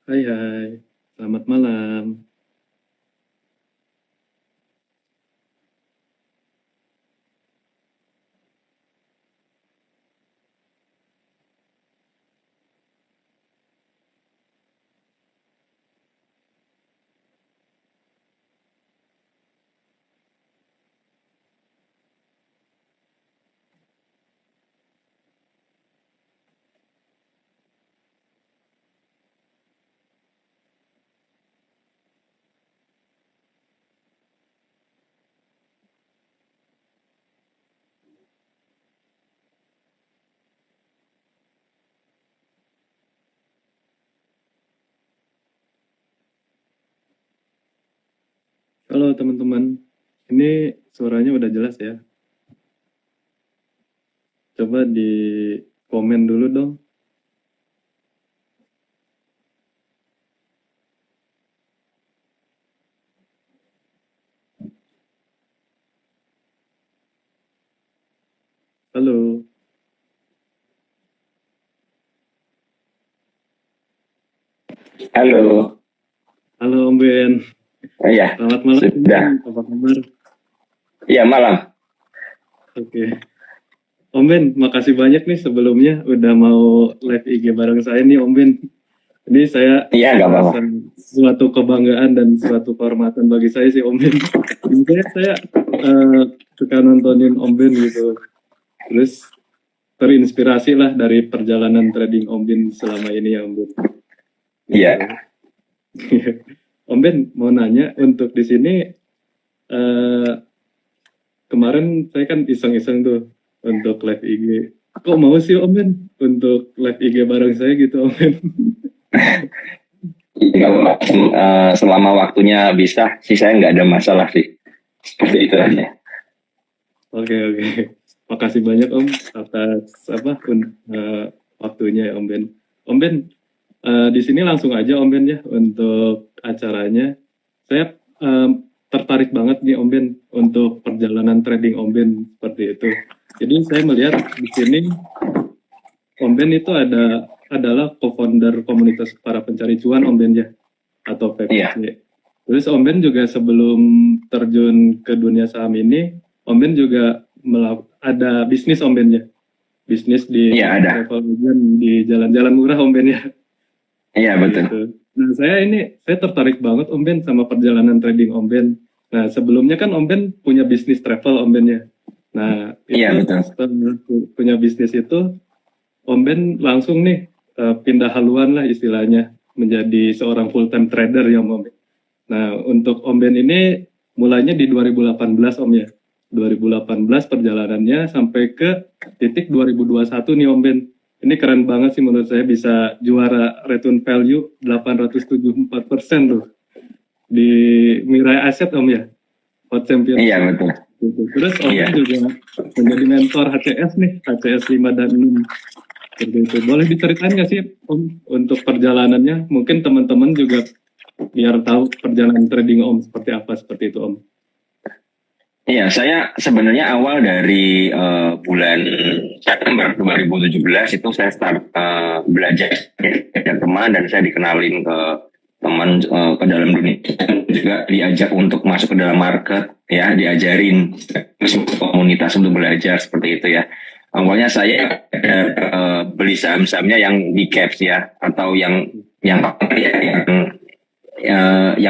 Hai hai, selamat malam. Halo teman-teman, ini suaranya udah jelas ya? Coba di komen dulu dong. Halo, Halo, halo Om Ben. iya, Selamat malam Om Ben, sudah. apa kabar? Iya, malam. Oke, Om Ben, makasih banyak nih sebelumnya udah mau live IG bareng saya nih Om Ben. Ini saya Iya, nggak apa-apa. merasa suatu kebanggaan dan suatu kehormatan bagi saya sih Om Ben. Biasanya saya suka nontonin Om Ben gitu. Terus terinspirasi lah dari perjalanan trading Om Ben selama ini ya Om Ben. Iya. Gitu. Om Ben mau nanya untuk di sini eh, kemarin saya kan iseng-iseng tuh untuk live IG. Kok mau sih Om Ben untuk live IG bareng saya gitu Om Ben? Nggak apa-apa. Selama waktunya bisa, sih saya nggak ada masalah sih. Seperti itu aja. Oke oke. Makasih banyak Om atas waktunya ya Om Ben. Om Ben di sini langsung aja Om Ben ya untuk acaranya. Saya tertarik banget nih Om Ben untuk perjalanan trading Om Ben seperti itu. Jadi saya melihat di sini Om Ben itu adalah co-founder komunitas para pencari cuan Om Ben ya atau PPC. Iya. Terus Om Ben juga sebelum terjun ke dunia saham ini, Om Ben juga ada bisnis Om Ben ya, bisnis di Iya, ada. travel agent di jalan-jalan murah Om Ben ya. Iya, betul. Gitu. Nah, saya tertarik banget Om Ben sama perjalanan trading Om Ben. Nah, sebelumnya kan Om Ben punya bisnis travel Om Ben ya. Nah, Iya, itu betul. setelah punya bisnis itu Om Ben langsung nih pindah haluan lah istilahnya menjadi seorang full time trader ya Om Ben. Nah, untuk Om Ben ini mulainya di 2018 Om ya. 2018 perjalanannya sampai ke titik 2021 nih Om Ben. Ini keren banget sih menurut saya bisa juara return value 874% tuh di Mirai Asset Om ya, Hot Champion. Iya, betul. Gitu. Terus Om Iya. Ben juga menjadi mentor HCS nih, HCS 5 dan 6. Seperti itu. Boleh diceritain nggak sih Om untuk perjalanannya? Mungkin teman-teman juga biar tahu perjalanan trading Om seperti apa seperti itu Om. Iya, saya sebenarnya awal dari bulan September 2017 itu saya start belajar dengan teman dan saya dikenalin ke teman ke dalam dunia juga diajak untuk masuk ke dalam market ya diajarin terus komunitas untuk belajar seperti itu ya. Awalnya saya beli saham-sahamnya yang di caps ya atau yang yang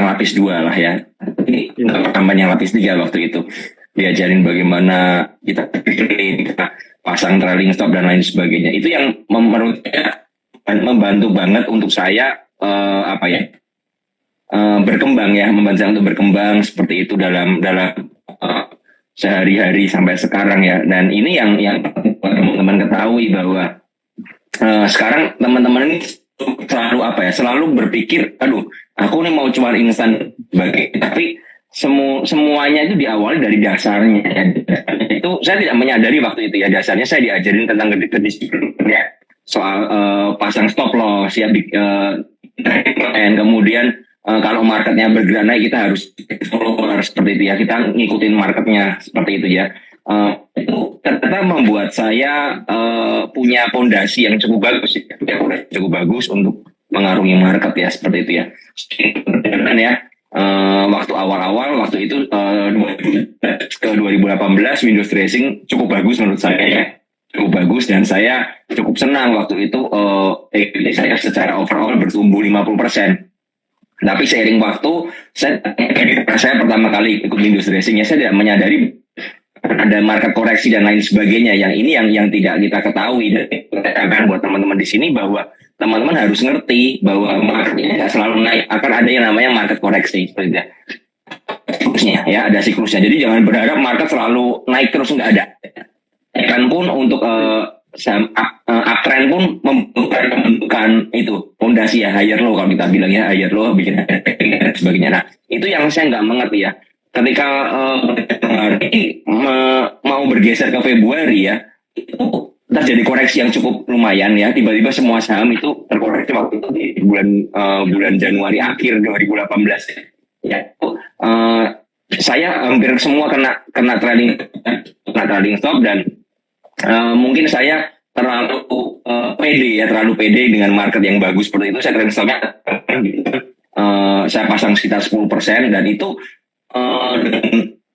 lapis 2 lah ya. Ini tambah yang lapis 3 waktu itu. Diajarin bagaimana kita pasang trailing stop dan lain sebagainya. Itu yang menurutnya membantu banget untuk saya berkembang ya, membantu saya untuk berkembang seperti itu dalam sehari-hari sampai sekarang ya. Dan ini yang teman-teman ketahui bahwa sekarang teman-teman ini selalu selalu berpikir, aduh, aku nih mau cuma instan tapi semuanya itu diawali dari dasarnya. Itu saya tidak menyadari waktu itu ya, dasarnya saya diajarin tentang kedisiplinan ya, soal pasang stop loss ya, dan kemudian kalau marketnya bergerak naik kita harus follower seperti itu ya, kita ngikutin marketnya seperti itu ya. Itu ternyata membuat saya punya fondasi yang cukup bagus untuk mengarungi market ya, seperti itu ya. Dan ya, waktu awal-awal waktu itu ke 2018 Windows dressing cukup bagus menurut saya ya, cukup bagus, dan saya cukup senang waktu itu equity saya secara overall bertumbuh 50%. Tapi seiring waktu saya pertama kali ikut Windows dressing ya, saya tidak menyadari ada market koreksi dan lain sebagainya. Yang ini yang tidak kita ketahui, dan katakan buat teman-teman di sini bahwa teman-teman harus ngerti bahwa market ini tidak selalu naik, akan ada yang namanya market koreksi seperti itu. Siklusnya ya, ada siklusnya. Jadi jangan berharap market selalu naik terus, nggak ada. Kan pun untuk uptrend pun membutuhkan itu fondasi ya, higher low kalau kita bilang ya, higher low bikin dan sebagainya. Nah itu yang saya nggak mengerti ya. Ketika mau bergeser ke Februari ya, itu terjadi koreksi yang cukup lumayan ya. Tiba-tiba semua saham itu terkoreksi waktu itu di bulan Januari akhir 2018 ya. Saya hampir semua kena trailing stop, dan mungkin saya terlalu pede dengan market yang bagus seperti itu. Saya trailing stopnya saya pasang sekitar 10%, dan itu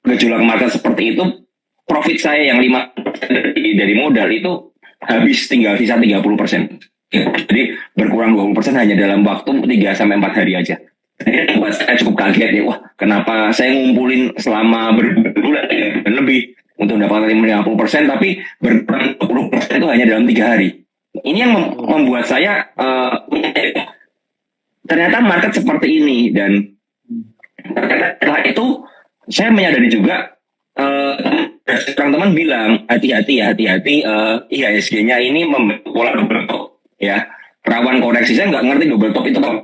gejolak market seperti itu, profit saya yang 5% dari modal itu habis, tinggal sisa 30%. Jadi berkurang 20% hanya dalam waktu 3-4 hari aja. Ini buat saya cukup kaget ya, wah kenapa saya ngumpulin selama berbulan dan lebih untuk mendapatkan 50%, tapi berkurang 20% itu hanya dalam 3 hari. Ini yang membuat saya ternyata market seperti ini. Dan setelah itu saya menyadari juga, teman-teman bilang hati-hati IHSG-nya ini membentuk pola double top ya, rawan koreksi. Saya nggak ngerti double top itu apa.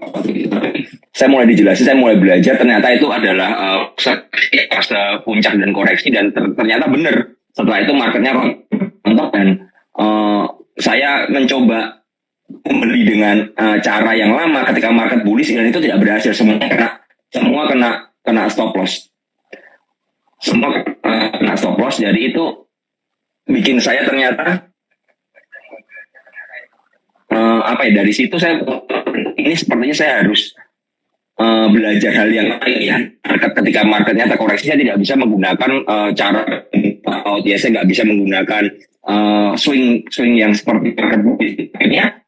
Saya mulai dijelasin, saya mulai belajar, ternyata itu adalah fase puncak dan koreksi, dan ternyata benar. Setelah itu marketnya rontok, dan saya mencoba membeli dengan cara yang lama ketika market bullish, dan itu tidak berhasil. Semua kena stop loss. Semua kena stop loss. Jadi itu bikin saya ternyata dari situ saya ini sepertinya saya harus belajar hal yang lain ya. Ketika marketnya terkoreksi, saya tidak bisa menggunakan cara out ya, saya nggak bisa menggunakan swing yang seperti market bullish. Akhirnya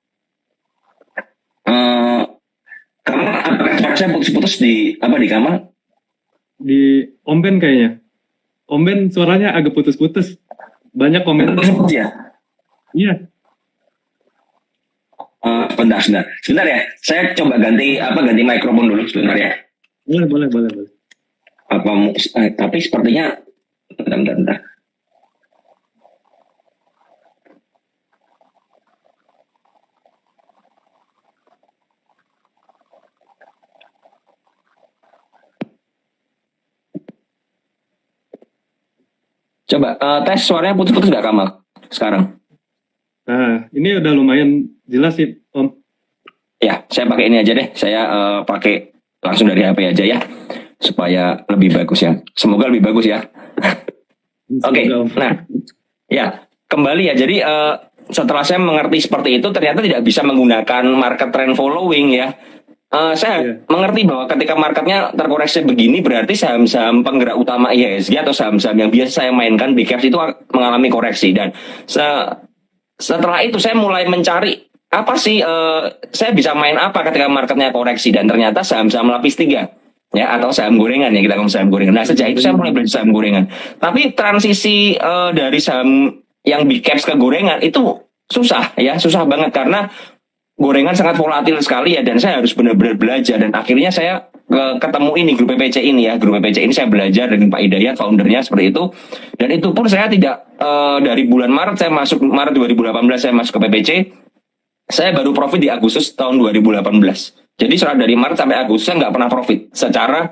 apakah saya putus-putus di Kamal? Di Omben kayaknya. Omben suaranya agak putus-putus. Banyak komen. Putus-putus ya? Iya. Sebentar ya. Saya coba ganti mikrofon dulu sebentar ya. Boleh. Tapi sepertinya bentar. Coba tes suaranya putus-putus nggak Kamal sekarang? Nah, ini udah lumayan jelas sih, Om. Ya, saya pakai ini aja deh. Saya pakai langsung dari HP aja ya, supaya lebih bagus ya. Semoga lebih bagus ya. Oke. Nah, ya kembali ya. Jadi setelah saya mengerti seperti itu, ternyata tidak bisa menggunakan market trend following ya. Saya mengerti bahwa ketika marketnya terkoreksi begini, berarti saham-saham penggerak utama IHSG atau saham-saham yang biasa saya mainkan big caps itu mengalami koreksi. Dan setelah itu saya mulai mencari apa sih saya bisa main apa ketika marketnya koreksi, dan ternyata saham-saham lapis 3 ya, atau saham gorengan ya, kita ngomong saham gorengan. Nah sejak itu saya mulai belajar saham gorengan. Tapi transisi dari saham yang big caps ke gorengan itu susah banget, karena gorengan sangat volatil sekali ya, dan saya harus benar-benar belajar. Dan akhirnya saya ketemu ini grup PPC ini ya. Grup PPC ini saya belajar dengan Pak Hidayat, foundernya seperti itu. Dan itu pun saya tidak dari bulan Maret 2018 saya masuk ke PPC. Saya baru profit di Agustus tahun 2018. Jadi dari Maret sampai Agustus saya nggak pernah profit secara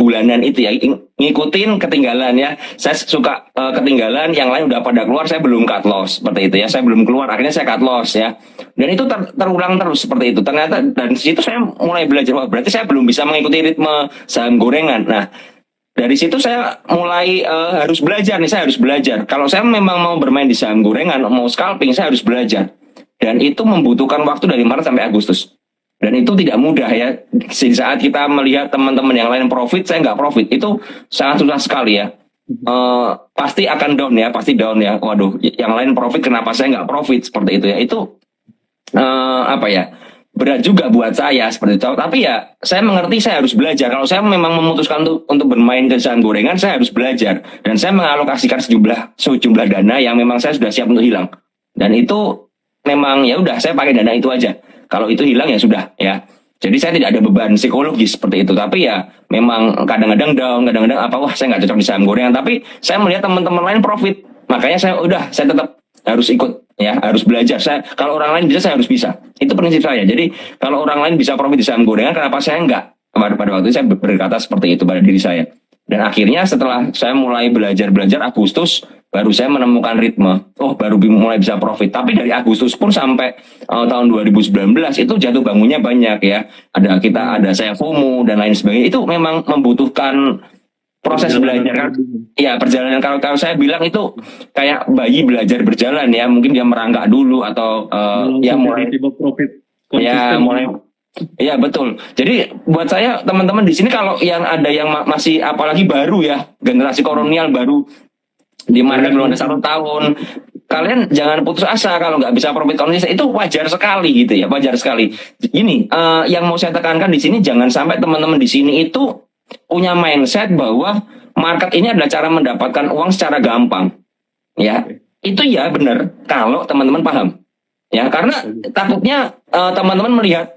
bulanan itu ya, ngikutin ketinggalan ya. Saya suka ketinggalan, yang lain udah pada keluar, saya belum cut loss seperti itu ya. Saya belum keluar, akhirnya saya cut loss ya. Dan itu terulang terus seperti itu. Ternyata dan situ saya mulai belajar, wah berarti saya belum bisa mengikuti ritme saham gorengan. Nah dari situ saya mulai harus belajar nih, saya harus belajar. Kalau saya memang mau bermain di saham gorengan, mau scalping, saya harus belajar. Dan itu membutuhkan waktu dari Maret sampai Agustus. Dan itu tidak mudah ya. Di saat kita melihat teman-teman yang lain profit, saya nggak profit, itu sangat susah sekali ya. Pasti akan down ya, pasti down ya. Waduh, yang lain profit, kenapa saya nggak profit, seperti itu ya. Itu apa ya, berat juga buat saya seperti itu. Tapi ya saya mengerti, saya harus belajar. Kalau saya memang memutuskan untuk bermain ke saham gorengan, saya harus belajar, dan saya mengalokasikan sejumlah dana yang memang saya sudah siap untuk hilang. Dan itu memang ya udah, saya pakai dana itu aja. Kalau itu hilang ya sudah ya. Jadi saya tidak ada beban psikologis seperti itu. Tapi ya memang kadang-kadang down, kadang-kadang apa, wah saya nggak cocok di saham gorengan. Tapi saya melihat teman-teman lain profit, makanya saya tetap harus ikut ya, harus belajar. Kalau orang lain bisa, saya harus bisa. Itu prinsip saya. Jadi kalau orang lain bisa profit di saham gorengan, kenapa saya enggak? Pada waktu itu saya berkata seperti itu pada diri saya. Dan akhirnya setelah saya mulai belajar Agustus, baru saya menemukan ritme. Oh, baru mulai bisa profit. Tapi dari Agustus pun sampai tahun 2019 itu jatuh bangunnya banyak ya. Ada saya FOMO dan lain sebagainya. Itu memang membutuhkan proses belajar kan. Ya, perjalanan. Kalau saya bilang itu kayak bayi belajar berjalan ya. Mungkin dia merangkak dulu atau ya mulai profit. Ya mulai. Iya betul. Jadi buat saya teman-teman di sini, kalau yang ada yang masih apalagi baru ya, generasi kolonial baru di market belum ada 1 tahun, kalian jangan putus asa kalau nggak bisa profit konsisten. Itu wajar sekali gitu ya, wajar sekali. Gini, yang mau saya tekankan di sini, jangan sampai teman-teman di sini itu punya mindset bahwa market ini adalah cara mendapatkan uang secara gampang. Ya, itu ya benar kalau teman-teman paham. Ya, karena takutnya teman-teman melihat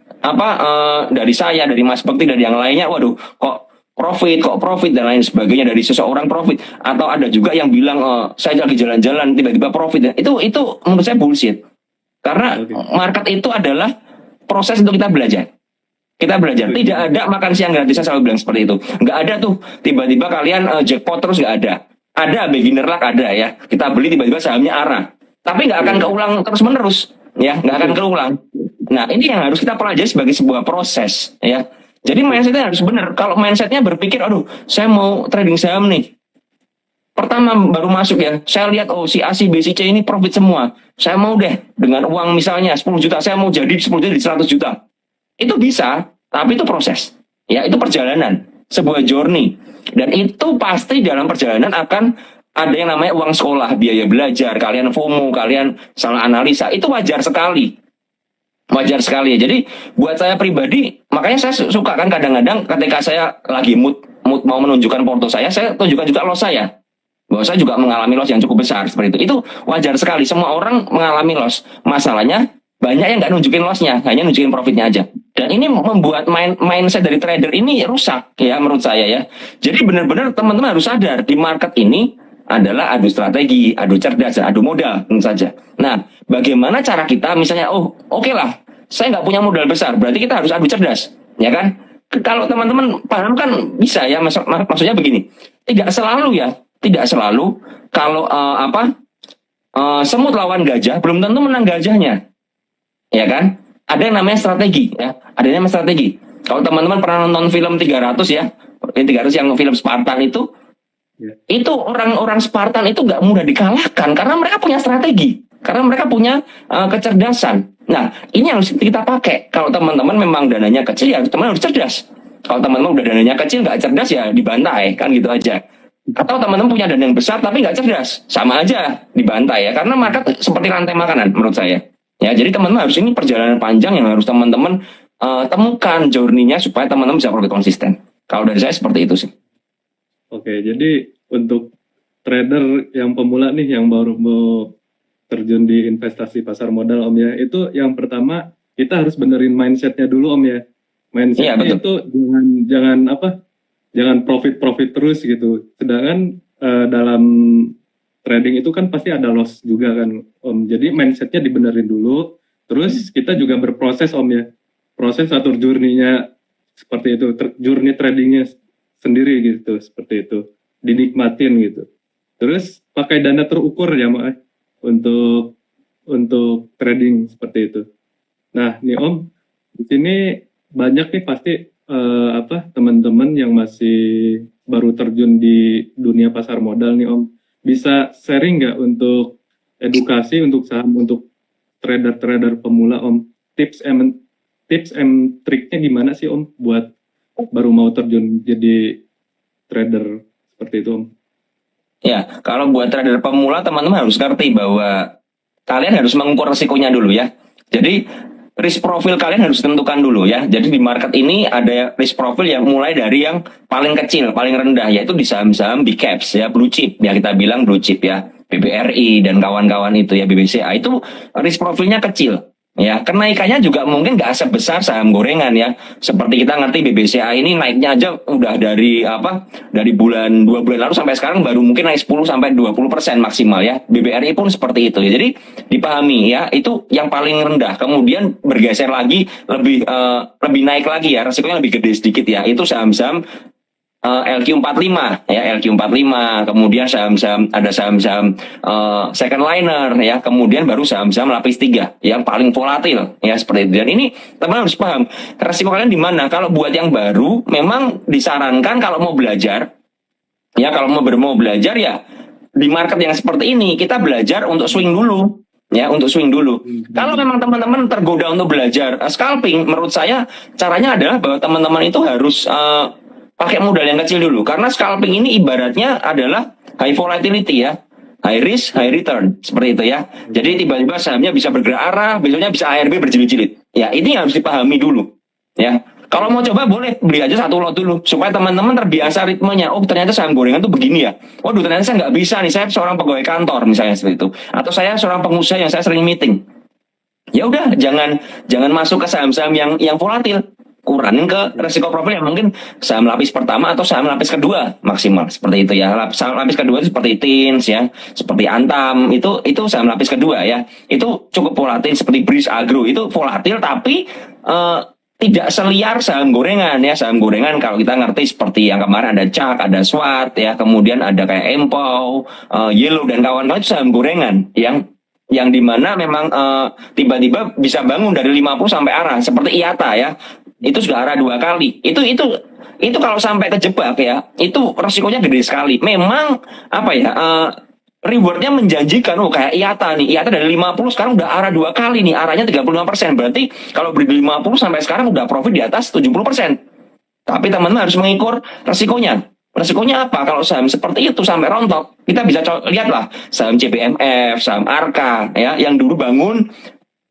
dari saya, dari Mas Bekti, dari yang lainnya, waduh, kok profit dan lain sebagainya, dari seseorang profit. Atau ada juga yang bilang saya lagi jalan-jalan tiba-tiba profit. Itu menurut saya bullshit. Karena market itu adalah proses untuk kita belajar. Kita belajar. Tidak ada makan siang gratis, saya selalu bilang seperti itu. Nggak ada tuh tiba-tiba kalian jackpot terus, nggak ada. Ada beginner luck, ada ya. Kita beli tiba-tiba sahamnya arah. Tapi nggak akan keulang terus-menerus. Ya, nggak akan keulang. Nah, ini yang harus kita pelajari sebagai sebuah proses ya. Jadi mindsetnya harus benar. Kalau mindsetnya berpikir, aduh, saya mau trading saham nih. Pertama baru masuk ya, saya lihat si A, si B, si C ini profit semua. Saya mau deh dengan uang misalnya 10 juta, saya mau jadi 10 juta, jadi 100 juta. Itu bisa, tapi itu proses. Ya, itu perjalanan, sebuah journey. Dan itu pasti dalam perjalanan akan ada yang namanya uang sekolah, biaya belajar, kalian FOMO, kalian salah analisa, itu wajar sekali. Wajar sekali ya. Jadi buat saya pribadi, makanya saya suka kan kadang-kadang ketika saya lagi mood mau menunjukkan porto saya tunjukkan juga loss saya. Bahwa saya juga mengalami loss yang cukup besar seperti itu. Itu wajar sekali, semua orang mengalami loss. Masalahnya banyak yang nggak nunjukin lossnya, hanya nunjukin profitnya aja. Dan ini membuat mindset dari trader ini rusak ya menurut saya ya. Jadi benar-benar teman-teman harus sadar, di market ini adalah adu strategi, adu cerdas, adu modal tentu saja. Nah, bagaimana cara kita misalnya, oke lah, saya nggak punya modal besar, berarti kita harus adu cerdas, ya kan? Kalau teman-teman paham kan bisa ya, maksudnya begini, tidak selalu kalau semut lawan gajah belum tentu menang gajahnya, ya kan? Ada yang namanya strategi, ya, ada yang namanya strategi. Kalau teman-teman pernah nonton film 300 ya, 300 yang film Spartan itu orang-orang Spartan itu nggak mudah dikalahkan karena mereka punya strategi, karena mereka punya kecerdasan. Nah, ini yang harus kita pakai. Kalau teman-teman memang dananya kecil, ya teman harus cerdas. Kalau teman-teman udah dananya kecil nggak cerdas, ya dibantai, kan gitu aja. Atau teman-teman punya dana yang besar tapi nggak cerdas, sama aja dibantai ya. Karena market seperti rantai makanan menurut saya. Ya, jadi teman-teman harus, ini perjalanan panjang yang harus teman-teman temukan journey-nya supaya teman-teman bisa profit konsisten. Kalau dari saya seperti itu sih. Oke, jadi untuk trader yang pemula nih, yang baru mau terjun di investasi pasar modal Om ya, itu yang pertama kita harus benerin mindsetnya dulu Om ya. Mindsetnya itu jangan profit terus gitu. Sedangkan dalam trading itu kan pasti ada loss juga kan Om. Jadi mindsetnya dibenerin dulu. Terus kita juga berproses Om ya, proses atau journey-nya seperti itu, journey tradingnya sendiri gitu, seperti itu, dinikmatin gitu. Terus pakai dana terukur ya Mak, untuk trading seperti itu. Nah nih Om, di sini banyak nih pasti teman-teman yang masih baru terjun di dunia pasar modal nih Om, bisa sharing nggak untuk edukasi untuk saham untuk trader-trader pemula Om, tips tips and triknya gimana sih Om buat baru mau terjun jadi trader seperti itu Om? Ya, kalau buat trader pemula teman-teman harus ngerti bahwa kalian harus mengukur risikonya dulu ya. Jadi risk profile kalian harus tentukan dulu ya. Jadi di market ini ada risk profile yang mulai dari yang paling kecil, paling rendah, yaitu di saham-saham big caps ya, blue chip ya, kita bilang blue chip ya, BBRI dan kawan-kawan itu ya, BBCA itu risk profilnya kecil. Ya, kenaikannya juga mungkin nggak sebesar saham gorengan ya. Seperti kita ngerti BBCA ini naiknya aja udah dari dari 2 bulan lalu sampai sekarang baru mungkin naik 10 sampai 20% maksimal ya. BBRI pun seperti itu ya. Jadi dipahami ya, itu yang paling rendah. Kemudian bergeser lagi lebih naik lagi ya, resikonya lebih gede sedikit ya. Itu saham-saham LQ45 ya, LQ45, kemudian ada saham-saham second liner ya, kemudian baru saham-saham lapis 3 yang paling volatil ya, seperti itu. Dan ini teman harus paham resiko kalian di mana. Kalau buat yang baru memang disarankan kalau mau belajar ya, kalau mau belajar ya di market yang seperti ini kita belajar untuk swing dulu. Ya, untuk swing dulu. Kalau memang teman-teman tergoda untuk belajar scalping, menurut saya caranya adalah bahwa teman-teman itu harus pakai modal yang kecil dulu, karena scalping ini ibaratnya adalah high volatility ya, high risk high return, seperti itu ya. Jadi tiba-tiba sahamnya bisa bergerak arah, besoknya bisa ARB berjilid-jilid ya. Ini harus dipahami dulu ya. Kalau mau coba boleh beli aja satu lot dulu supaya teman-teman terbiasa ritmenya. Oh, ternyata saham gorengan tuh begini ya. Waduh, ternyata saya nggak bisa nih, saya seorang pegawai kantor misalnya seperti itu, atau saya seorang pengusaha yang saya sering meeting. Ya udah, jangan masuk ke saham-saham yang volatil. Kurangin ke resiko profil yang mungkin saham lapis pertama atau saham lapis kedua maksimal, seperti itu ya. Saham lapis kedua itu seperti Tins ya, seperti Antam, itu saham lapis kedua ya. Itu cukup volatil, seperti Bris Agro itu volatil tapi tidak seliar saham gorengan ya. Saham gorengan kalau kita ngerti seperti yang kemarin ada CAK, ada SWAT ya, kemudian ada kayak Empau, Yellow dan kawan-kawan, itu saham gorengan yang dimana memang tiba-tiba bisa bangun dari 50 sampai arah, seperti IATA ya. Itu sudah arah 2 kali. Itu kalau sampai kejebak ya, itu resikonya gede sekali. Memang rewardnya menjanjikan. Kayak IATA nih, IATA dari 50 sekarang udah arah 2 kali nih, arahnya 35%. Berarti kalau beli 50 sampai sekarang udah profit di atas 70%. Tapi teman-teman harus mengukur resikonya. Resikonya apa? Kalau saham seperti itu sampai rontok, kita bisa lihatlah saham CBMF, saham Arka ya, yang dulu bangun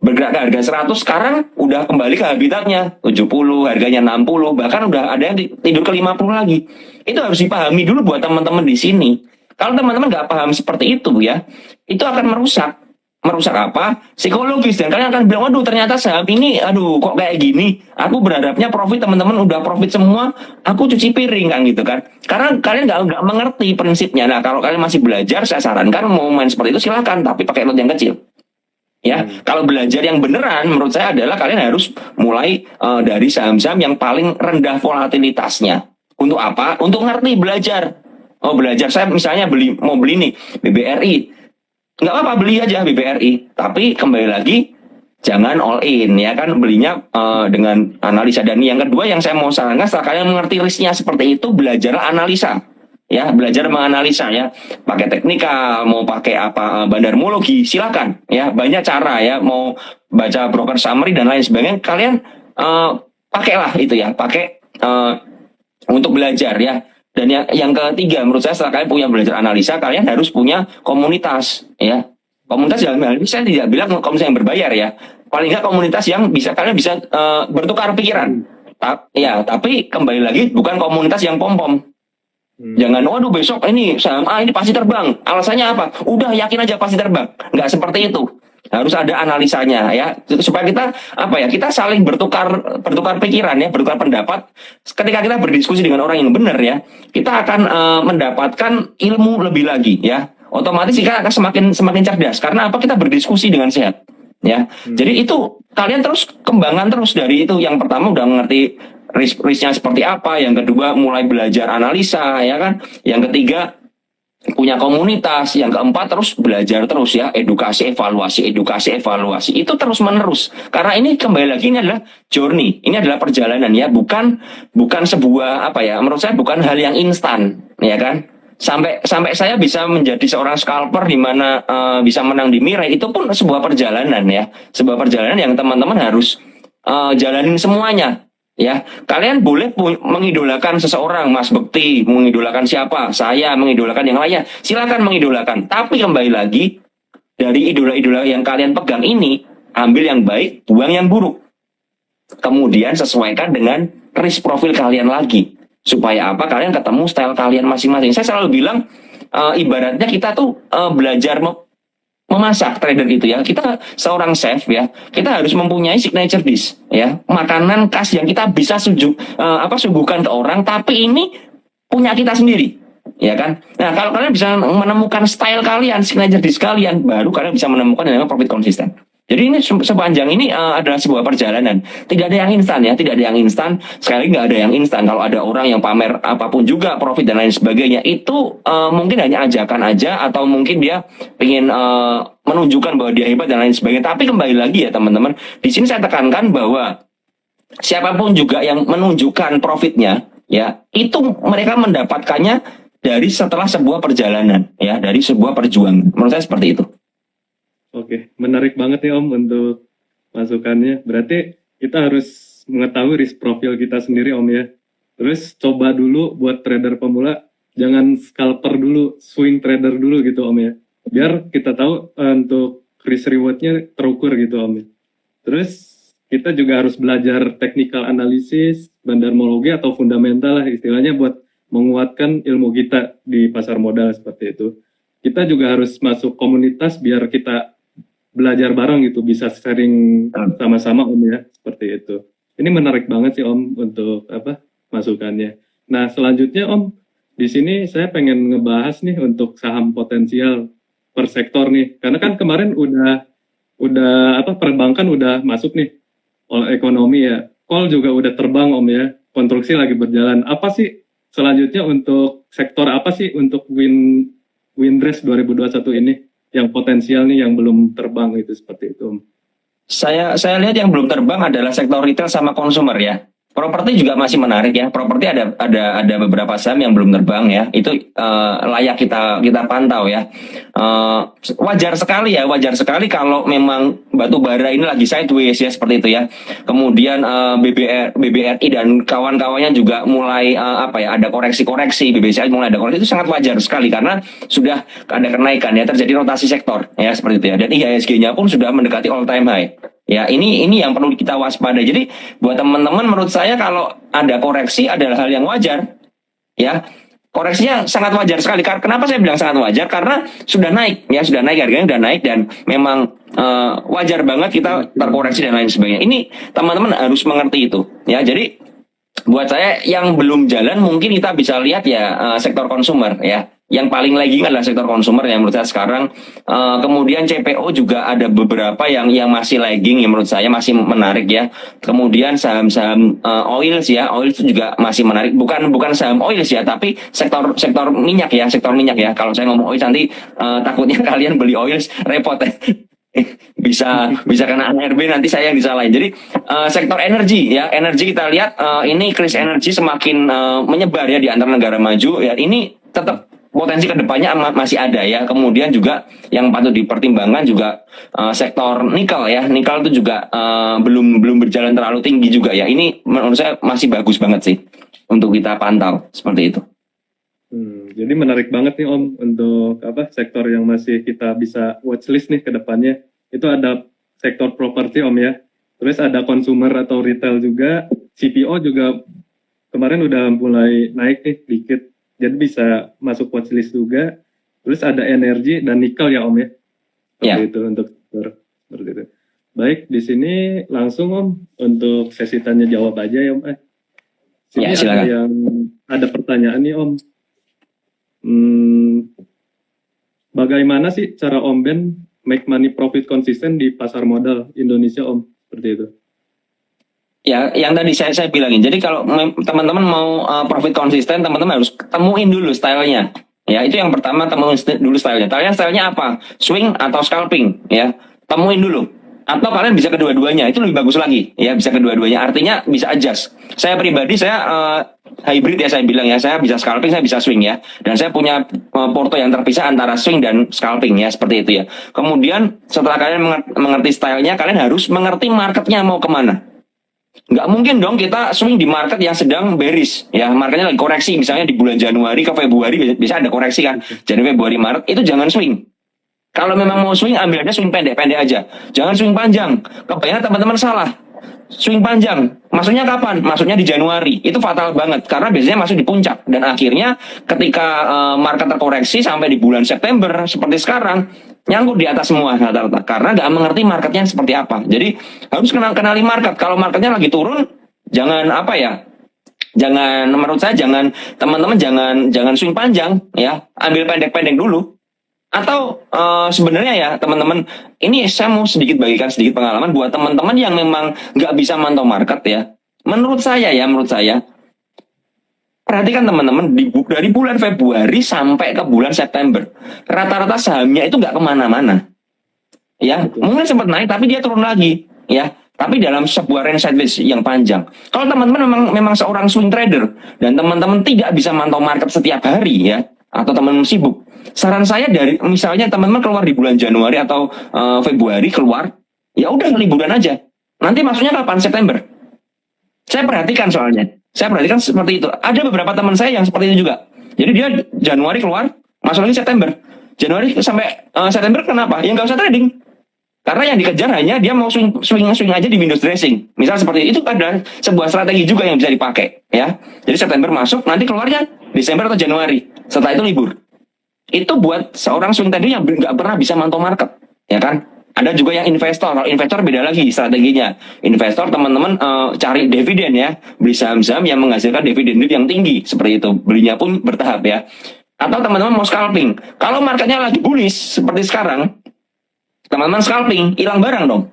bergerak ke harga 100, sekarang udah kembali ke habitatnya 70, harganya 60, bahkan udah ada yang tidur ke 50 lagi. Itu harus dipahami dulu buat teman-teman di sini. Kalau teman-teman nggak paham seperti itu ya, itu akan merusak apa? Psikologis. Dan kalian akan bilang, waduh ternyata saham ini, aduh kok kayak gini. Aku berharapnya profit, teman-teman udah profit semua, aku cuci piring kan gitu kan. Karena kalian nggak mengerti prinsipnya. Nah, kalau kalian masih belajar, saya sarankan mau main seperti itu silakan, tapi pakai lot yang kecil. Ya, kalau belajar yang beneran menurut saya adalah kalian harus mulai dari saham-saham yang paling rendah volatilitasnya. Untuk apa? Untuk ngerti, belajar. Oh, belajar. Saya misalnya mau beli nih BBRI. Nggak apa-apa, beli aja BBRI. Tapi kembali lagi jangan all in ya kan, belinya dengan analisa. Dan yang kedua yang saya mau sarankan, setelah kalian mengerti risknya seperti itu, belajarlah analisa. Ya, belajar menganalisa ya, pakai teknikal, mau pakai apa, bandarmologi, silakan ya, banyak cara ya, mau baca broker summary dan lain sebagainya, kalian pakailah itu ya, pakai untuk belajar ya. Dan yang ketiga menurut saya, setelah kalian punya belajar analisa, kalian harus punya komunitas ya. Komunitas dalam hal ini saya tidak bilang komunitas yang berbayar ya, paling nggak komunitas yang kalian bisa bertukar pikiran. Tapi kembali lagi, bukan komunitas yang pom-pom. Jangan, waduh besok ini saham A ini pasti terbang. Alasannya apa? Udah yakin aja pasti terbang. Nggak seperti itu. Harus ada analisanya ya. Supaya kita saling bertukar pikiran ya, bertukar pendapat. Ketika kita berdiskusi dengan orang yang benar ya, kita akan mendapatkan ilmu lebih lagi ya. Otomatis kita akan semakin cerdas. Karena apa? Kita berdiskusi dengan sehat. Ya. Jadi itu kalian terus kembangkan terus dari itu. Yang pertama udah mengerti risknya seperti apa, yang kedua mulai belajar analisa ya kan, yang ketiga punya komunitas, yang keempat terus belajar terus ya, edukasi evaluasi itu terus menerus. Karena ini kembali lagi, ini adalah journey, ini adalah perjalanan ya, bukan sebuah menurut saya bukan hal yang instan ya kan. Sampai saya bisa menjadi seorang scalper di mana bisa menang di Mirai, itu pun sebuah perjalanan ya, sebuah perjalanan yang teman-teman harus jalanin semuanya. Ya, kalian boleh mengidolakan seseorang, Mas Bekti, mengidolakan siapa, saya mengidolakan yang lainnya, silakan mengidolakan. Tapi kembali lagi dari idola-idola yang kalian pegang ini, ambil yang baik, buang yang buruk. Kemudian sesuaikan dengan risk profil kalian lagi, supaya apa? Kalian ketemu style kalian masing-masing. Saya selalu bilang, ibaratnya kita tuh belajar memasak trader itu ya, kita seorang chef ya, kita harus mempunyai signature dish ya, makanan khas yang kita bisa suguhkan ke orang, tapi ini punya kita sendiri, ya kan. Nah, kalau kalian bisa menemukan style kalian, signature dish kalian, baru kalian bisa menemukan yang namanya profit konsisten. Jadi ini sepanjang ini adalah sebuah perjalanan. Tidak ada yang instan ya, tidak ada yang instan. Sekali nggak ada yang instan. Kalau ada orang yang pamer apapun juga profit dan lain sebagainya, itu mungkin hanya ajakan aja, atau mungkin dia ingin menunjukkan bahwa dia hebat dan lain sebagainya. Tapi kembali lagi ya teman-teman, di sini saya tekankan bahwa siapapun juga yang menunjukkan profitnya, ya itu mereka mendapatkannya dari setelah sebuah perjalanan, ya dari sebuah perjuangan. Menurut saya seperti itu. Oke, menarik banget nih Om untuk masukannya. Berarti kita harus mengetahui risk profil kita sendiri Om ya. Terus coba dulu buat trader pemula, jangan scalper dulu, swing trader dulu gitu Om ya. Biar kita tahu untuk risk rewardnya terukur gitu Om ya. Terus kita juga harus belajar technical analysis, bandarmologi atau fundamental lah istilahnya, buat menguatkan ilmu kita di pasar modal seperti itu. Kita juga harus masuk komunitas biar kita belajar bareng gitu, bisa sharing sama-sama Om ya, seperti itu. Ini menarik banget sih Om untuk masukannya. Nah, selanjutnya Om, di sini saya pengen ngebahas nih untuk saham potensial per sektor nih. Karena kan kemarin udah perbankan udah masuk nih, oleh ekonomi ya. Call juga udah terbang Om ya, konstruksi lagi berjalan. Apa sih selanjutnya untuk sektor apa sih untuk Windrace 2021 ini yang potensial nih yang belum terbang itu, seperti itu Om? Saya lihat yang belum terbang adalah sektor retail sama konsumer ya. Properti juga masih menarik ya. Properti ada beberapa saham yang belum terbang ya. Itu layak kita pantau ya. Wajar sekali kalau memang batu bara ini lagi sideways ya, seperti itu ya. Kemudian BBRI dan kawan-kawannya juga mulai ada koreksi-koreksi. BBCI mulai ada koreksi, itu sangat wajar sekali karena sudah ada kenaikan ya, terjadi rotasi sektor ya, seperti itu ya. Dan IHSG-nya pun sudah mendekati all time high. Ya, ini yang perlu kita waspadai. Jadi buat teman-teman, menurut saya kalau ada koreksi adalah hal yang wajar. Ya, koreksinya sangat wajar sekali. Kenapa saya bilang sangat wajar? Karena sudah naik, ya sudah naik, harganya sudah naik, dan memang wajar banget kita terkoreksi dan lain sebagainya. Ini teman-teman harus mengerti itu. Ya, jadi buat saya yang belum jalan mungkin kita bisa lihat ya sektor konsumer ya. Yang paling lagging adalah sektor konsumer yang menurut saya sekarang. Kemudian CPO juga ada beberapa yang masih lagging yang menurut saya masih menarik ya. Kemudian saham-saham oils ya, oil itu juga masih menarik. Bukan saham oils ya, tapi sektor minyak ya, Kalau saya ngomong oils nanti takutnya kalian beli oils repot ya. bisa kena ARB, nanti saya yang disalahin. Jadi sektor energi ya, energi kita lihat ini krisis energi semakin menyebar ya di antara negara maju ya. Ini tetap potensi kedepannya masih ada ya. Kemudian juga yang patut dipertimbangkan juga sektor nikel ya. Nikel itu juga belum berjalan terlalu tinggi juga ya. Ini menurut saya masih bagus banget sih untuk kita pantau, seperti itu. Jadi menarik banget nih Om untuk sektor yang masih kita bisa watchlist nih ke depannya. Itu ada sektor properti Om ya. Terus ada consumer atau retail juga. CPO juga kemarin udah mulai naik nih dikit. Jadi bisa masuk watchlist juga. Terus ada energi dan nikel ya Om ya. Seperti itu untuk sektor seperti itu. Baik, di sini langsung Om untuk sesi tanya jawab aja ya Om. Sini ya, ada pertanyaan nih Om. Bagaimana sih cara Om Ben make money profit konsisten di pasar modal Indonesia Om? Seperti itu. Ya, yang tadi saya bilangin. Jadi kalau teman-teman mau profit konsisten, teman-teman harus temuin dulu stylenya. Ya, itu yang pertama, temuin dulu stylenya. Stylenya apa? Swing atau scalping? Ya, temuin dulu. Atau kalian bisa kedua-duanya, itu lebih bagus lagi. Ya, bisa kedua-duanya. Artinya bisa adjust. Saya pribadi, saya hybrid ya, saya bilang ya. Saya bisa scalping, saya bisa swing ya. Dan saya punya porto yang terpisah antara swing dan scalping ya, seperti itu ya. Kemudian setelah kalian mengerti stylenya, kalian harus mengerti marketnya mau kemana. Nggak mungkin dong kita swing di market yang sedang bearish, ya marketnya lagi koreksi, misalnya di bulan Januari ke Februari bisa ada koreksi kan, Januari, Februari, Maret itu jangan swing. Kalau memang mau swing ambil aja swing pendek-pendek aja, jangan swing panjang. Kebanyakan teman-teman salah, swing panjang, maksudnya kapan? Maksudnya di Januari, itu fatal banget karena biasanya masuk di puncak dan akhirnya ketika market terkoreksi sampai di bulan September seperti sekarang nyangkut di atas semua rata-rata karena nggak mengerti marketnya seperti apa. Jadi harus kenali market. Kalau marketnya lagi turun, jangan apa ya? Jangan, menurut saya jangan, teman-teman jangan swing panjang ya, ambil pendek-pendek dulu. Atau sebenarnya ya teman-teman, ini saya mau sedikit bagikan sedikit pengalaman buat teman-teman yang memang nggak bisa mantau market ya. Menurut saya, perhatikan teman-teman dari bulan Februari sampai ke bulan September, rata-rata sahamnya itu nggak kemana-mana. Ya, mungkin sempat naik tapi dia turun lagi. Ya, tapi dalam sebuah range sideways yang panjang. Kalau teman-teman memang seorang swing trader dan teman-teman tidak bisa mantau market setiap hari ya, atau teman-teman sibuk, saran saya dari misalnya teman-teman keluar di bulan Januari atau Februari keluar, ya udah liburan aja. Nanti maksudnya kapan? September. Saya perhatikan soalnya. Saya perhatikan seperti itu. Ada beberapa teman saya yang seperti itu juga. Jadi dia Januari keluar, masuk lagi September. Januari sampai September kenapa? Ya nggak usah trading. Karena yang dikejar hanya dia mau swing aja di windows dressing. Misal seperti itu adalah sebuah strategi juga yang bisa dipakai. Ya. Jadi September masuk, nanti keluarnya Desember atau Januari. Setelah itu libur. Itu buat seorang swing trader yang nggak pernah bisa mantau market. Ya kan? Ada juga yang investor. Kalau investor beda lagi strateginya. Investor teman-teman cari dividen ya, beli saham-saham yang menghasilkan dividen yang tinggi seperti itu. Belinya pun bertahap ya. Atau teman-teman mau scalping. Kalau marketnya lagi bullish seperti sekarang, teman-teman scalping, hilang barang dong.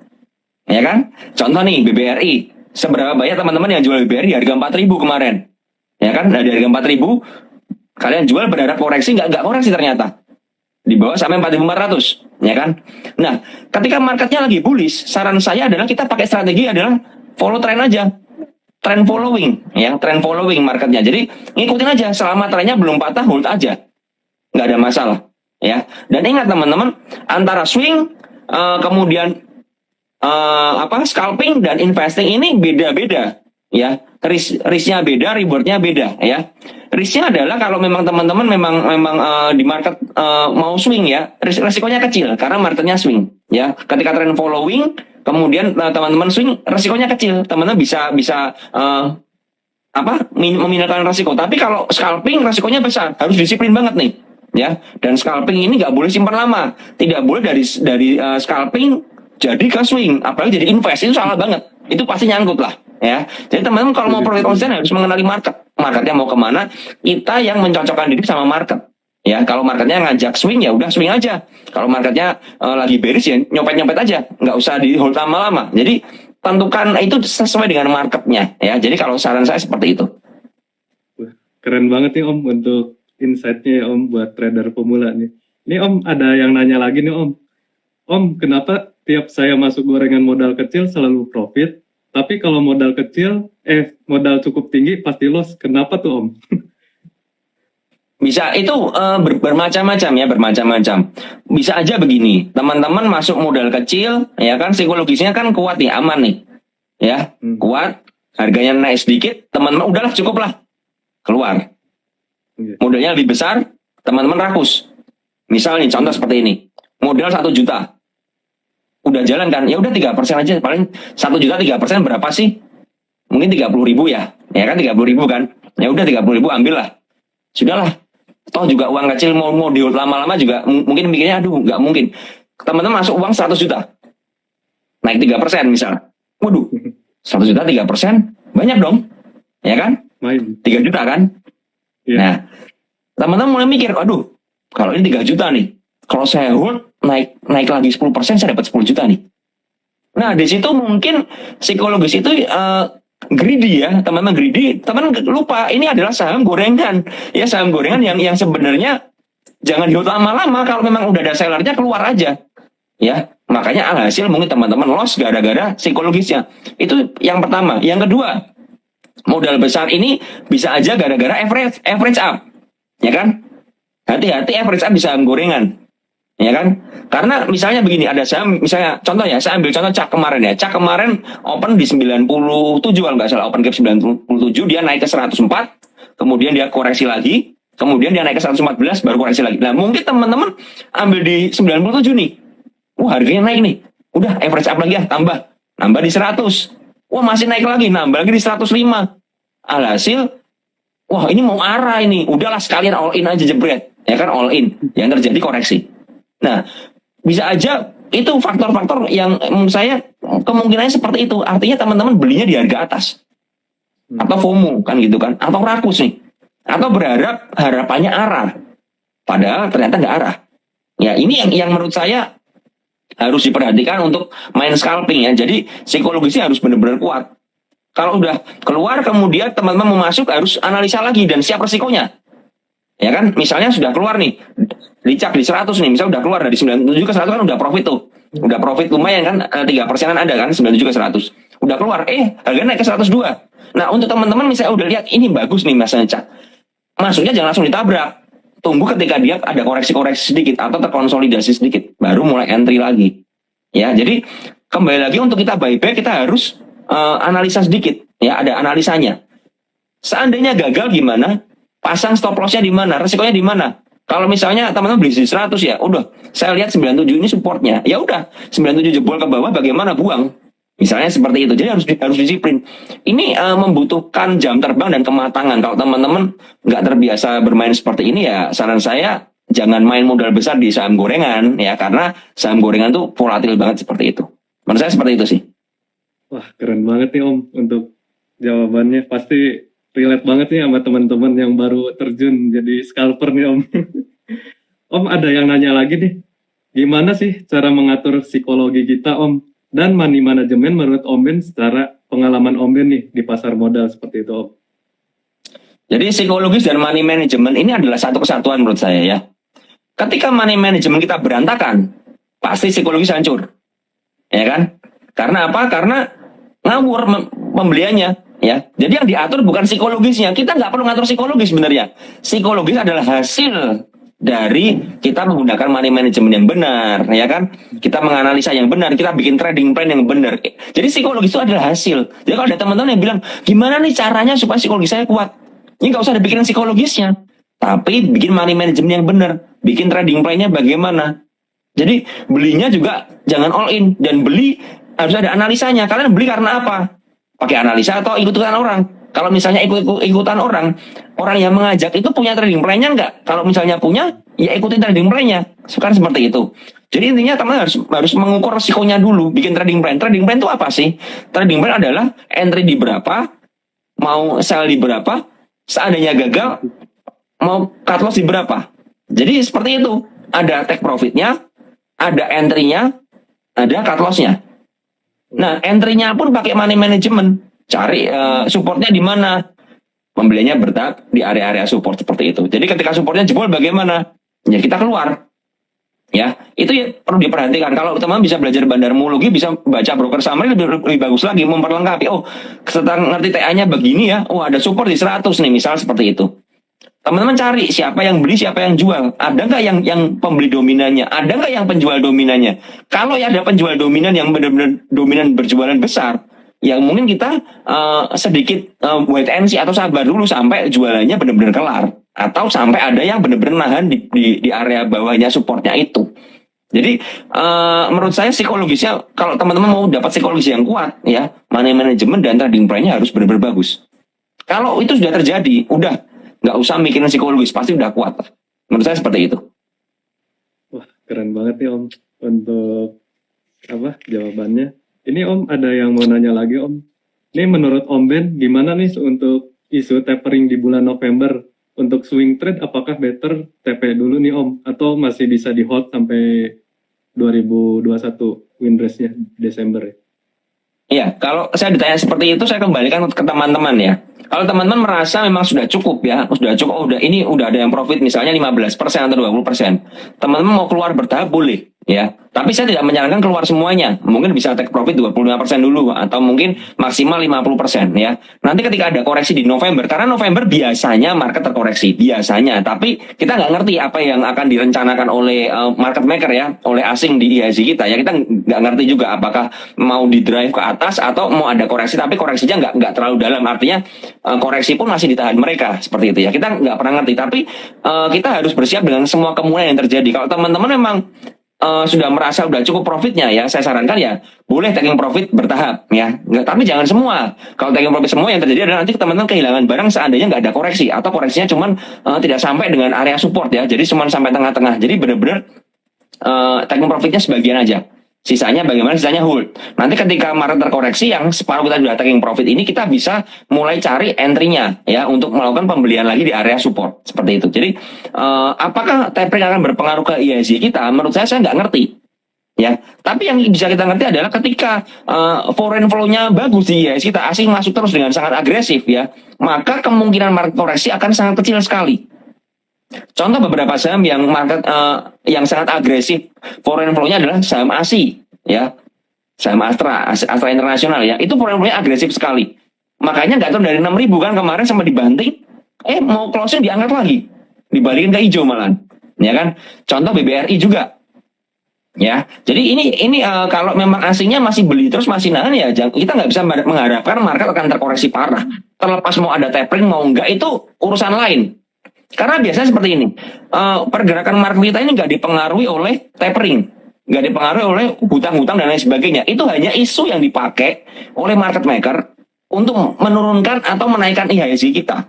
Ya kan? Contoh nih BBRI. Seberapa banyak teman-teman yang jual BBRI harga 4.000 kemarin? Ya kan? Nah, dari harga 4.000 kalian jual berharap koreksi, nggak koreksi ternyata. Di bawah sampai 4.400, ya kan? Nah, ketika marketnya lagi bullish, saran saya adalah kita pakai strategi adalah follow trend aja. Trend following, ya, trend following marketnya. Jadi, ngikutin aja selama trennya belum patah, hold aja. Nggak ada masalah, ya. Dan ingat teman-teman, antara swing kemudian scalping dan investing ini beda-beda, ya. Risknya beda, rewardnya beda, ya. Risknya adalah kalau memang teman-teman memang di market mau swing ya, resikonya kecil karena marketnya swing ya. Ketika trend following, kemudian teman-teman swing, resikonya kecil. Teman-teman bisa meminimalkan resiko. Tapi kalau scalping resikonya besar, harus disiplin banget nih ya. Dan scalping ini nggak boleh simpan lama, tidak boleh dari scalping jadi ke swing, apalagi jadi invest, itu salah banget. Itu pasti nyangkut lah. Ya, jadi teman-teman kalau mau profit konsisten harus mengenali marketnya mau kemana. Kita yang mencocokkan diri sama market. Ya, kalau marketnya ngajak swing ya udah swing aja. Kalau marketnya lagi bearish ya nyopet aja, nggak usah di hold lama-lama. Jadi tentukan itu sesuai dengan marketnya. Ya, jadi kalau saran saya seperti itu. Keren banget nih Om untuk insight-nya ya Om buat trader pemula nih. Ini Om ada yang nanya lagi nih Om. Om, kenapa tiap saya masuk gorengan modal kecil selalu profit? Tapi kalau modal kecil, modal cukup tinggi pasti loss. Kenapa tuh Om? Bisa itu bermacam-macam ya, bermacam-macam. Bisa aja begini, teman-teman masuk modal kecil, ya kan psikologisnya kan kuat nih, aman nih, ya kuat. Harganya naik sedikit, teman-teman udahlah cukup lah, keluar. Modalnya lebih besar, teman-teman rakus. Misalnya contoh seperti ini, modal 1 juta. Udah jalan kan, ya udah 3% aja, paling 1 juta 3% berapa sih? Mungkin 30.000 ya kan 30.000 kan, ya udah 30.000 ambil lah, sudahlah. Toh juga uang kecil mau di lama-lama juga mungkin mikirnya aduh nggak mungkin. Teman-teman masuk uang 100 juta, naik 3% misal, waduh 100 juta 3% banyak dong, ya kan? 3 juta kan? Yeah. Nah, teman-teman mulai mikir, aduh kalau ini 3 juta nih, kalau saya hold naik lagi 10%, saya dapat 10 juta nih. Nah, di situ mungkin psikologis itu greedy ya, teman-teman greedy. Teman lupa ini adalah saham gorengan. Ya, saham gorengan yang sebenarnya jangan di-hold lama-lama. Kalau memang udah ada sellernya keluar aja. Ya, makanya alhasil mungkin teman-teman loss gara-gara psikologisnya. Itu yang pertama. Yang kedua, modal besar ini bisa aja gara-gara average up. Ya kan? Hati-hati average up di saham gorengan. Ya kan? Karena misalnya begini, ada misalnya contoh ya, saya ambil contoh Cak kemarin ya. Cak kemarin open di 97 kalau nggak salah, open gap 97, dia naik ke 104, kemudian dia koreksi lagi, kemudian dia naik ke 114, baru koreksi lagi. Nah, mungkin teman-teman ambil di 97 nih. Wah, harganya naik nih. Udah, average up lagi ya, nambah di 100. Wah, masih naik lagi, nambah lagi di 105. Alhasil, wah ini mau arah ini. Udahlah sekalian all in aja jebret. Ya kan, all in. Yang terjadi koreksi. Nah, bisa aja itu faktor-faktor yang menurut saya kemungkinannya seperti itu. Artinya teman-teman belinya di harga atas. Atau FOMO kan gitu kan. Atau rakus nih. Atau berharap harapannya arah. Padahal ternyata nggak arah. Ya ini yang menurut saya harus diperhatikan untuk main scalping ya. Jadi psikologisnya harus benar-benar kuat. Kalau udah keluar kemudian teman-teman mau masuk harus analisa lagi dan siap resikonya. Ya kan, misalnya sudah keluar nih, dicak di 100 nih, misalnya udah keluar dari 97 ke 100 kan udah profit tuh. Udah profit lumayan kan, 3%-an ada kan, 97 ke 100. Udah keluar, harganya naik ke 102. Nah, untuk teman-teman misalnya udah lihat, ini bagus nih masanya Cak. Masuknya jangan langsung ditabrak. Tunggu ketika dia ada koreksi-koreksi sedikit atau terkonsolidasi sedikit, baru mulai entry lagi. Ya, jadi kembali lagi untuk kita buyback, kita harus analisa sedikit. Ya, ada analisanya. Seandainya gagal gimana? Pasang stop loss-nya di mana? Resikonya di mana? Kalau misalnya teman-teman beli di 100 ya, udah, saya lihat 97 ini supportnya. Ya udah, 97 jebol ke bawah bagaimana buang? Misalnya seperti itu. Jadi harus disiplin. Ini membutuhkan jam terbang dan kematangan. Kalau teman-teman nggak terbiasa bermain seperti ini ya, saran saya jangan main modal besar di saham gorengan ya, karena saham gorengan tuh volatil banget seperti itu. Menurut saya seperti itu sih. Wah, keren banget nih Om untuk jawabannya. Pasti relate banget nih sama teman-teman yang baru terjun jadi scalper nih Om. Om, ada yang nanya lagi nih. Gimana sih cara mengatur psikologi kita Om? Dan money management menurut Om Ben secara pengalaman Om Ben nih di pasar modal seperti itu Om. Jadi psikologis dan money management ini adalah satu kesatuan menurut saya ya. Ketika money management kita berantakan, pasti psikologis hancur. Ya kan? Karena apa? Karena ngawur pembeliannya. Ya, jadi yang diatur bukan psikologisnya. Kita nggak perlu ngatur psikologis sebenarnya. Psikologis adalah hasil dari kita menggunakan money management yang benar, ya kan? Kita menganalisa yang benar, kita bikin trading plan yang benar. Jadi psikologis itu adalah hasil. Jadi kalau ada teman-teman yang bilang, gimana nih caranya supaya psikologis saya kuat? Ini nggak usah dibikin psikologisnya, tapi bikin money management yang benar, bikin trading plan-nya bagaimana. Jadi belinya juga jangan all in, dan beli harus ada analisanya. Kalian beli karena apa? Pakai analisa atau ikutan orang? Kalau misalnya ikutan orang yang mengajak itu punya trading plan-nya enggak? Kalau misalnya punya, ya ikutin trading plan-nya. Sekarang seperti itu. Jadi intinya teman harus mengukur risikonya dulu, bikin trading plan. Trading plan itu apa sih? Trading plan adalah entry di berapa, mau sell di berapa, seandainya gagal, mau cut loss di berapa. Jadi seperti itu. Ada take profit-nya, ada entry-nya, ada cut loss-nya. Nah, entry-nya pun pakai money management. Cari supportnya di mana. Pembeliannya bertahap di area-area support seperti itu. Jadi ketika supportnya jebol bagaimana? Ya kita keluar. Ya, itu ya perlu diperhatikan. Kalau teman bisa belajar bandarmologi, bisa baca broker summary lebih bagus lagi, memperlengkapi. Oh, setelah ngerti TA-nya begini ya. Oh, ada support di 100 nih, misal seperti itu. Teman-teman cari siapa yang beli, siapa yang jual. Ada nggak yang pembeli dominannya? Ada nggak yang penjual dominannya? Kalau ya ada penjual dominan yang benar-benar dominan berjualan besar, ya mungkin kita sedikit wait and see atau sabar dulu sampai jualannya benar-benar kelar. Atau sampai ada yang benar-benar nahan di area bawahnya supportnya itu. Jadi menurut saya psikologisnya, kalau teman-teman mau dapat psikologis yang kuat, ya money management dan trading plan-nya harus benar-benar bagus. Kalau itu sudah terjadi, udah nggak usah mikirin psikologis, pasti udah kuat. Menurut saya seperti itu. Wah, keren banget nih Om untuk jawabannya. Ini Om ada yang mau nanya lagi Om. Ini menurut Om Ben gimana nih untuk isu tapering di bulan November? Untuk swing trade apakah better TP dulu nih Om? Atau masih bisa di hold sampai 2021 win rate-nya Desember ya? Iya, kalau saya ditanya seperti itu, saya kembalikan ke teman-teman ya. Kalau teman-teman merasa memang sudah cukup ya, ini udah ada yang profit misalnya 15% atau 20%. Teman-teman mau keluar bertahap boleh ya. Tapi saya tidak menyarankan keluar semuanya. Mungkin bisa take profit 25% dulu atau mungkin maksimal 50% ya. Nanti ketika ada koreksi di November, karena November biasanya market terkoreksi, biasanya. Tapi kita nggak ngerti apa yang akan direncanakan oleh market maker ya, oleh asing di IHSG kita ya. Kita nggak ngerti juga apakah mau di drive ke atas atau mau ada koreksi, tapi koreksinya nggak terlalu dalam. Artinya koreksi pun masih ditahan mereka seperti itu ya. Kita nggak pernah ngerti, tapi kita harus bersiap dengan semua kemungkinan yang terjadi. Kalau teman-teman memang sudah merasa udah cukup profitnya ya, saya sarankan ya boleh taking profit bertahap ya, nggak, tapi jangan semua. Kalau taking profit semua yang terjadi adalah nanti teman-teman kehilangan barang seandainya nggak ada koreksi atau koreksinya cuman tidak sampai dengan area support ya, jadi cuman sampai tengah-tengah. Jadi benar-benar taking profitnya sebagian aja, sisanya bagaimana, sisanya hold. Nanti ketika market terkoreksi yang separuh kita sudah taking profit ini, kita bisa mulai cari entry-nya ya untuk melakukan pembelian lagi di area support seperti itu. Jadi apakah tapering akan berpengaruh ke IHSG kita? Menurut saya nggak ngerti ya. Tapi yang bisa kita ngerti adalah ketika foreign flow-nya bagus di IHSG kita, asing masuk terus dengan sangat agresif ya, maka kemungkinan market koreksi akan sangat kecil sekali. Contoh beberapa saham yang market yang sangat agresif foreign flow-nya adalah saham ASI ya, saham Astra Internasional ya, itu foreign flow-nya agresif sekali. Makanya nggak turun dari 6.000 kan kemarin sampai dibanting, mau closing diangkat lagi, dibalikin ke hijau malah, ya kan. Contoh BBRI juga ya. Jadi ini kalau memang asingnya masih beli terus masih nahan ya, kita nggak bisa mengharapkan market akan terkoreksi parah. Terlepas mau ada tapering mau enggak itu urusan lain. Karena biasanya seperti ini, pergerakan market kita ini nggak dipengaruhi oleh tapering, nggak dipengaruhi oleh hutang-hutang dan lain sebagainya. Itu hanya isu yang dipakai oleh market maker untuk menurunkan atau menaikkan IHSG kita.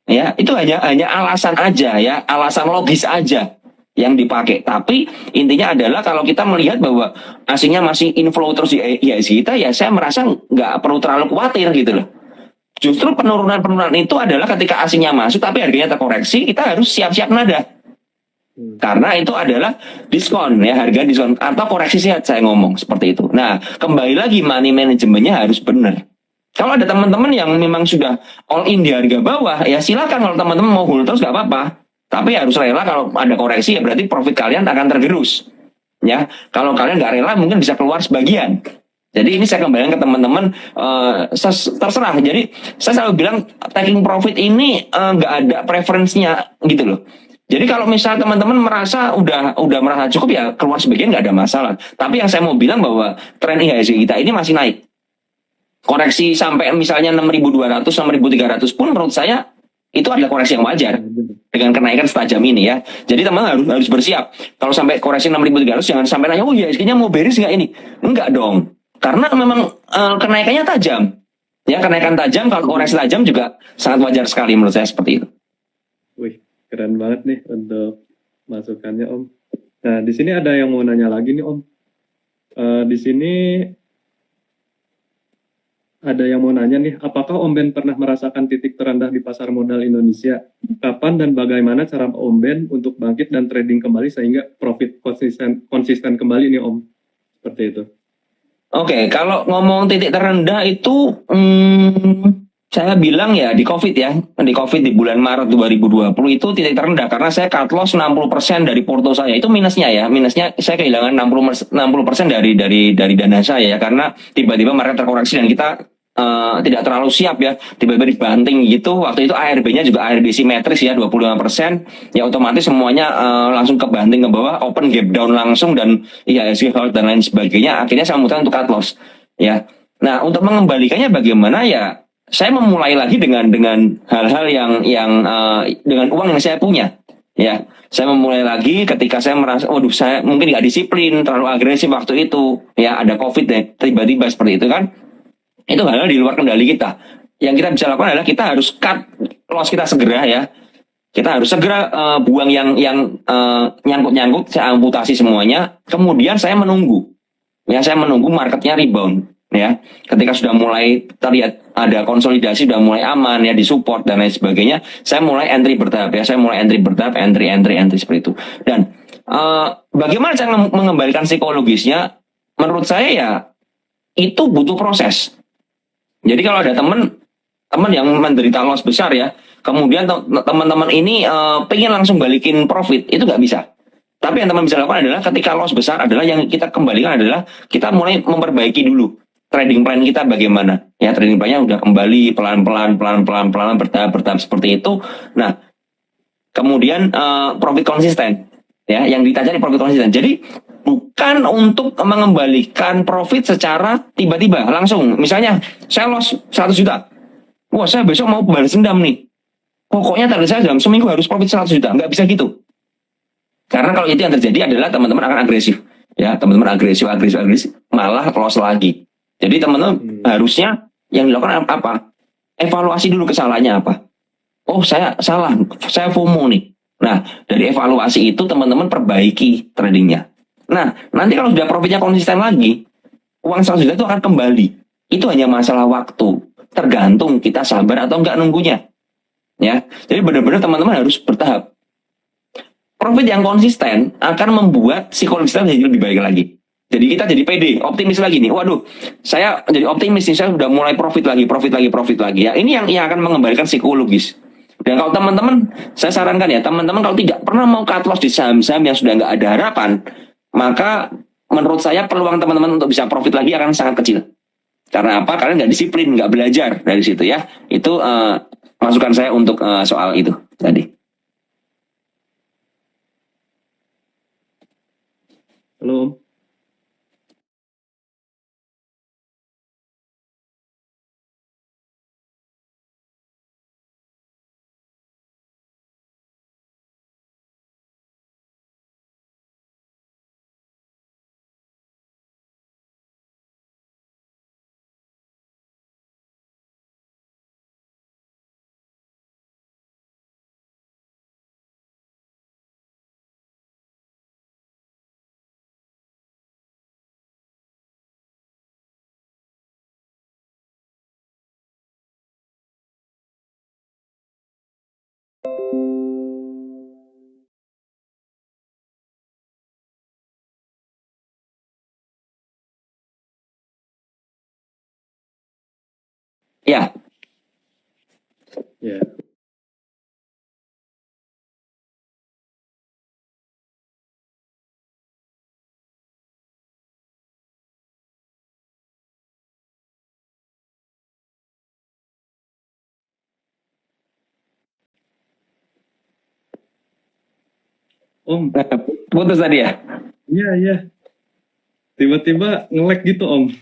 Ya, itu hanya alasan aja ya, alasan logis aja yang dipakai. Tapi intinya adalah kalau kita melihat bahwa asingnya masih inflow terus di IHSG kita, ya saya merasa nggak perlu terlalu khawatir gitu loh. Justru penurunan itu adalah ketika asingnya masuk tapi harganya terkoreksi, kita harus siap-siap nada. Karena itu adalah diskon ya, harga diskon atau koreksi sehat saya ngomong seperti itu. Nah, kembali lagi money manajemennya harus benar. Kalau ada teman-teman yang memang sudah all in di harga bawah, ya silakan kalau teman-teman mau hold terus nggak apa-apa. Tapi harus rela, kalau ada koreksi ya berarti profit kalian akan tergerus. Ya, kalau kalian nggak rela mungkin bisa keluar sebagian. Jadi ini saya kembalikan ke teman-teman, terserah. Jadi saya selalu bilang taking profit ini nggak ada preferensinya gitu loh. Jadi kalau misal teman-teman merasa udah merasa cukup ya keluar sebagian nggak ada masalah. Tapi yang saya mau bilang bahwa tren IHSG kita ini masih naik. Koreksi sampai misalnya 6.200, 6.300 pun menurut saya itu adalah koreksi yang wajar dengan kenaikan setajam ini ya. Jadi teman-teman harus bersiap. Kalau sampai koreksi 6.300 jangan sampai nanya, oh IHSG-nya mau beres nggak ini? Enggak dong. Karena memang kenaikannya tajam. Ya, kenaikan tajam, kalau koreksi tajam juga sangat wajar sekali menurut saya seperti itu. Wih, keren banget nih untuk masukannya Om. Nah, di sini ada yang mau nanya lagi nih Om. Di sini ada yang mau nanya nih, apakah Om Ben pernah merasakan titik terendah di pasar modal Indonesia? Kapan dan bagaimana cara Om Ben untuk bangkit dan trading kembali sehingga profit konsisten kembali nih Om? Seperti itu. Oke, kalau ngomong titik terendah itu saya bilang ya di COVID ya. Di COVID di bulan Maret 2020 itu titik terendah karena saya cut loss 60% dari porto saya. Itu minusnya ya. Minusnya saya kehilangan 60% dari dana saya ya, karena tiba-tiba market terkoreksi dan kita tidak terlalu siap ya. Tiba-tiba dibanting gitu. Waktu itu ARB-nya juga ARB simetris ya 25%. Ya otomatis semuanya langsung kebanting ke bawah, open gap down langsung dan IHSG hold dan lain sebagainya. Akhirnya saya memutuskan untuk cut loss ya. Nah, untuk mengembalikannya bagaimana ya? Saya memulai lagi dengan hal-hal yang dengan uang yang saya punya ya. Saya memulai lagi ketika saya merasa waduh saya mungkin nggak disiplin, terlalu agresif waktu itu ya, ada COVID deh tiba-tiba seperti itu kan. Itu hal-hal di luar kendali kita. Yang kita bisa lakukan adalah kita harus cut loss kita segera ya. Kita harus segera buang yang nyangkut-nyangkut, saya amputasi semuanya. Kemudian saya menunggu. Ya, saya menunggu marketnya rebound. Ya, ketika sudah mulai terlihat ada konsolidasi, sudah mulai aman ya, disupport dan lain sebagainya, saya mulai entry bertahap ya, entry seperti itu. Dan bagaimana cara mengembalikan psikologisnya? Menurut saya ya itu butuh proses. Jadi kalau ada teman yang menderita loss besar ya, kemudian teman-teman ini pengen langsung balikin profit, itu nggak bisa. Tapi yang teman bisa lakukan adalah ketika loss besar adalah yang kita kembalikan adalah kita mulai memperbaiki dulu trading plan kita bagaimana. Ya, trading plannya udah kembali pelan-pelan bertahap seperti itu. Nah, kemudian profit konsisten. Ya, yang dicari profit konsisten. Jadi bukan untuk mengembalikan profit secara tiba-tiba langsung. Misalnya saya loss 100 juta. Wah, saya besok mau balas dendam nih. Pokoknya target saya dalam seminggu harus profit 100 juta. Nggak bisa gitu. Karena kalau itu yang terjadi adalah teman-teman akan agresif. Ya, teman-teman agresif, malah loss lagi. Jadi teman-teman harusnya yang dilakukan apa? Evaluasi dulu kesalahannya apa. Oh, saya salah. Saya FOMO nih. Nah, dari evaluasi itu teman-teman perbaiki tradingnya. Nah, nanti kalau sudah profitnya konsisten lagi, uang 100 juta itu akan kembali. Itu hanya masalah waktu. Tergantung kita sabar atau enggak nunggunya. Ya, jadi benar-benar teman-teman harus bertahap. Profit yang konsisten akan membuat psikologis kita jadi lebih baik lagi. Jadi kita jadi pede, optimis lagi nih. Waduh, saya jadi optimis nih, saya sudah mulai profit lagi. Ya, ini yang akan mengembalikan psikologis. Dan kalau teman-teman, saya sarankan ya, teman-teman kalau tidak pernah mau cut loss di saham-saham yang sudah nggak ada harapan, maka menurut saya peluang teman-teman untuk bisa profit lagi akan sangat kecil. Karena apa? Kalian nggak disiplin, nggak belajar dari situ ya. Itu masukan saya untuk soal itu tadi. Halo Om. Ya, Ya. Om, putus tadi ya. iya. Tiba-tiba nge-lag gitu Om.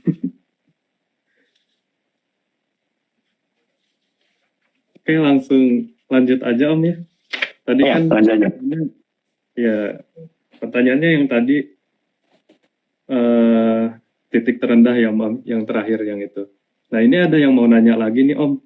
Oke, langsung lanjut aja Om ya. Tadi Ya, kan lanjut aja. ya pertanyaannya yang tadi titik terendah ya Om, yang terakhir yang itu. Nah ini ada yang mau nanya lagi nih Om.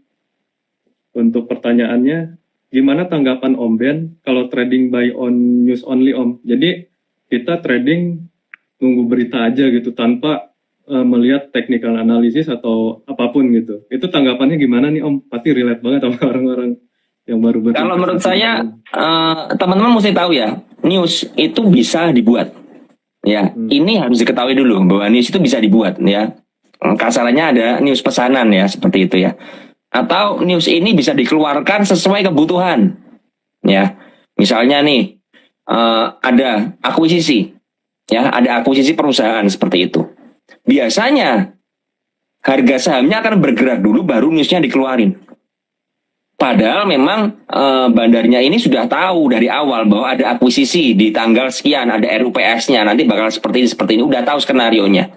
Untuk pertanyaannya, gimana tanggapan Om Ben kalau trading buy on news only Om? Jadi kita trading nunggu berita aja gitu tanpa melihat technical analysis atau apapun gitu. Itu tanggapannya gimana nih Om? Pasti relate banget sama orang-orang yang baru berinvestasi. Kalau menurut saya, teman-teman mesti tahu ya, news itu bisa dibuat. Ya, ini harus diketahui dulu bahwa news itu bisa dibuat ya. Kasarannya ada news pesanan ya, seperti itu ya. Atau news ini bisa dikeluarkan sesuai kebutuhan. Ya, misalnya nih ada akuisisi, ya, ada akuisisi perusahaan seperti itu. Biasanya harga sahamnya akan bergerak dulu, baru newsnya dikeluarin. Padahal memang bandarnya ini sudah tahu dari awal bahwa ada akuisisi di tanggal sekian, ada RUPS-nya, nanti bakal seperti ini, udah tahu skenarionya.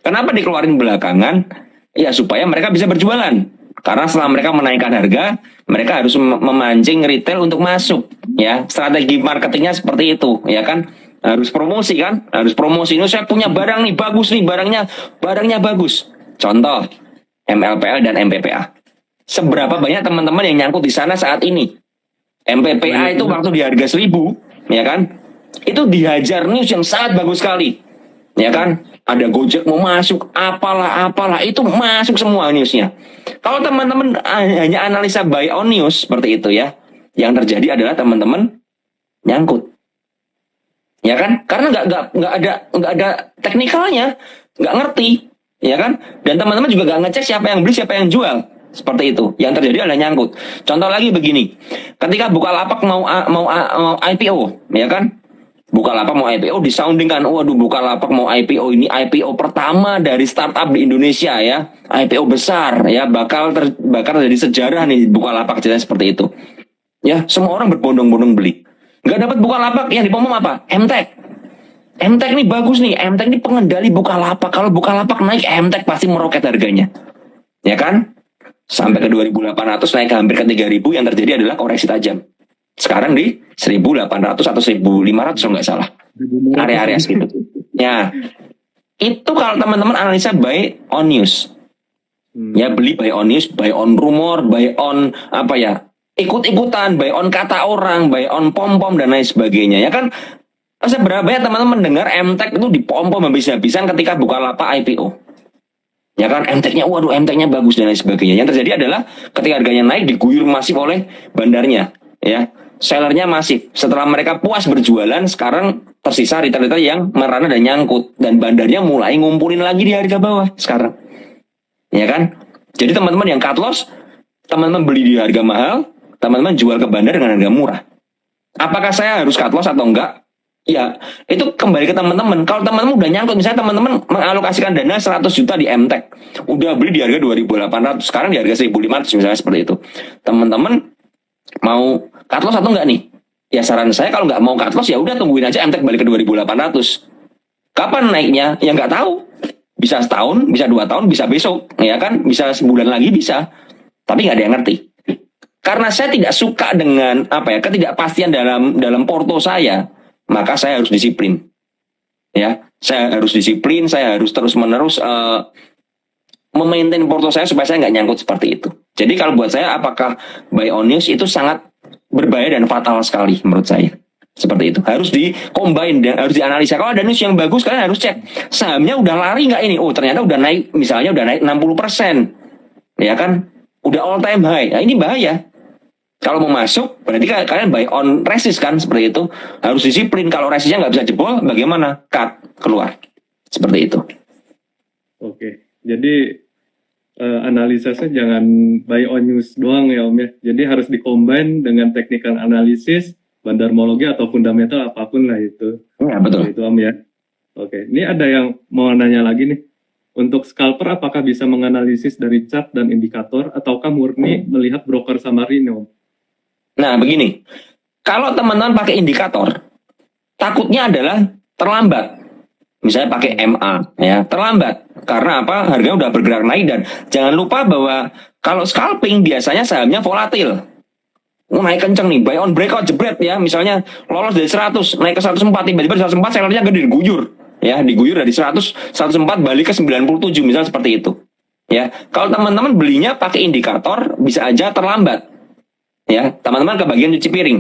Kenapa dikeluarin belakangan? Ya supaya mereka bisa berjualan. Karena setelah mereka menaikkan harga, mereka harus memancing retail untuk masuk. Ya, strategi marketingnya seperti itu, ya kan? Harus promosi kan? Harus promosi. Ini saya punya barang nih, bagus nih barangnya bagus. Contoh, MLPL dan MPPA. Seberapa banyak teman-teman yang nyangkut di sana saat ini? MPPA itu waktu di harga 1.000, ya kan? Itu dihajar news yang sangat bagus sekali, ya kan? Ada Gojek mau masuk, apalah, itu masuk semua newsnya. Kalau teman-teman hanya analisa buy on news seperti itu ya, yang terjadi adalah teman-teman nyangkut, ya kan? Karena nggak ada teknikalnya, nggak ngerti, ya kan? Dan teman-teman juga nggak ngecek siapa yang beli, siapa yang jual. Seperti itu. Yang terjadi adalah nyangkut. Contoh lagi begini. Ketika Bukalapak mau IPO, ya kan? Bukalapak mau IPO disoundingkan, waduh Bukalapak mau IPO, ini IPO pertama dari startup di Indonesia ya, IPO besar ya, bakal jadi sejarah nih Bukalapak, ceritanya seperti itu. Ya, semua orang berbondong-bondong beli. Nggak dapat Bukalapak, yang dipomong apa? MTech. MTech ini bagus nih, MTech ini pengendali Bukalapak. Kalau Bukalapak naik, MTech pasti meroket harganya. Ya kan? Sampai ke 2.800, naik ke hampir ke 3.000, yang terjadi adalah koreksi tajam. Sekarang di 1.800 atau 1.500 kalau nggak salah. Area-area segitu. Ya, itu kalau teman-teman analisa buy on news. Ya, beli buy on news, buy on rumor, buy on apa ya, ikut-ikutan, buy on kata orang, buy on pom-pom dan lain sebagainya. Ya kan, seberapa ya teman-teman dengar MTech itu dipom-pom habis-habisan ketika Bukalapak IPO. Ya kan, MTech-nya, waduh MTech-nya bagus dan lain sebagainya. Yang terjadi adalah ketika harganya naik, diguyur masif oleh bandarnya. Ya, sellernya masif. Setelah mereka puas berjualan, sekarang tersisa retail-retail yang merana dan nyangkut. Dan bandarnya mulai ngumpulin lagi di harga bawah sekarang. Ya kan? Jadi teman-teman yang cut loss, teman-teman beli di harga mahal, teman-teman jual ke bandar dengan harga murah. Apakah saya harus cut loss atau enggak? Ya, itu kembali ke teman-teman. Kalau teman-teman udah nyangkut, misalnya teman-teman mengalokasikan dana 100 juta di MTech, udah beli di harga 2.800, sekarang di harga 1.500 misalnya seperti itu. Teman-teman mau cut loss atau enggak nih? Ya saran saya kalau nggak mau cut loss ya udah tungguin aja MTech balik ke 2.800. Kapan naiknya? Ya nggak tahu. Bisa setahun, bisa 2 tahun, bisa besok, ya kan? Bisa sebulan lagi bisa. Tapi nggak ada yang ngerti. Karena saya tidak suka dengan ketidakpastian dalam porto saya, maka saya harus disiplin. Ya, saya harus disiplin, saya harus terus-menerus memaintain porto saya supaya saya nggak nyangkut seperti itu. Jadi kalau buat saya, apakah buy on news itu sangat berbahaya dan fatal sekali menurut saya. Seperti itu. Harus di-combine dan harus dianalisa. Kalau ada news yang bagus, kalian harus cek sahamnya udah lari nggak ini? Oh, ternyata udah naik, misalnya udah naik 60%. Ya kan? Udah all time high. Nah, ini bahaya. Kalau mau masuk, berarti kalian buy on resist kan? Seperti itu. Harus disiplin. Kalau resistnya nggak bisa jebol, bagaimana? Cut, keluar. Seperti itu. Oke. Jadi analisisnya jangan buy on news doang ya Om ya. Jadi harus dikombin dengan technical analysis, bandarmologi atau fundamental apapun lah itu. Ya, betul. Itu Om ya. Oke, ini ada yang mau nanya lagi nih. Untuk scalper apakah bisa menganalisis dari chart dan indikator ataukah murni melihat broker summary nih Om? Nah, begini. Kalau teman-teman pakai indikator, takutnya adalah terlambat. Misalnya pakai MA, ya terlambat. Karena apa? Harganya udah bergerak naik, dan jangan lupa bahwa kalau scalping biasanya sahamnya volatil. Naik kenceng nih, buy on breakout jebret ya. Misalnya lolos dari 100, naik ke 104, tiba-tiba di 104 sellernya gede diguyur. Ya, diguyur dari 100, 104 balik ke 97, misalnya seperti itu. Ya, kalau teman-teman belinya pakai indikator, bisa aja terlambat. Ya, teman-teman kebagian cuci piring.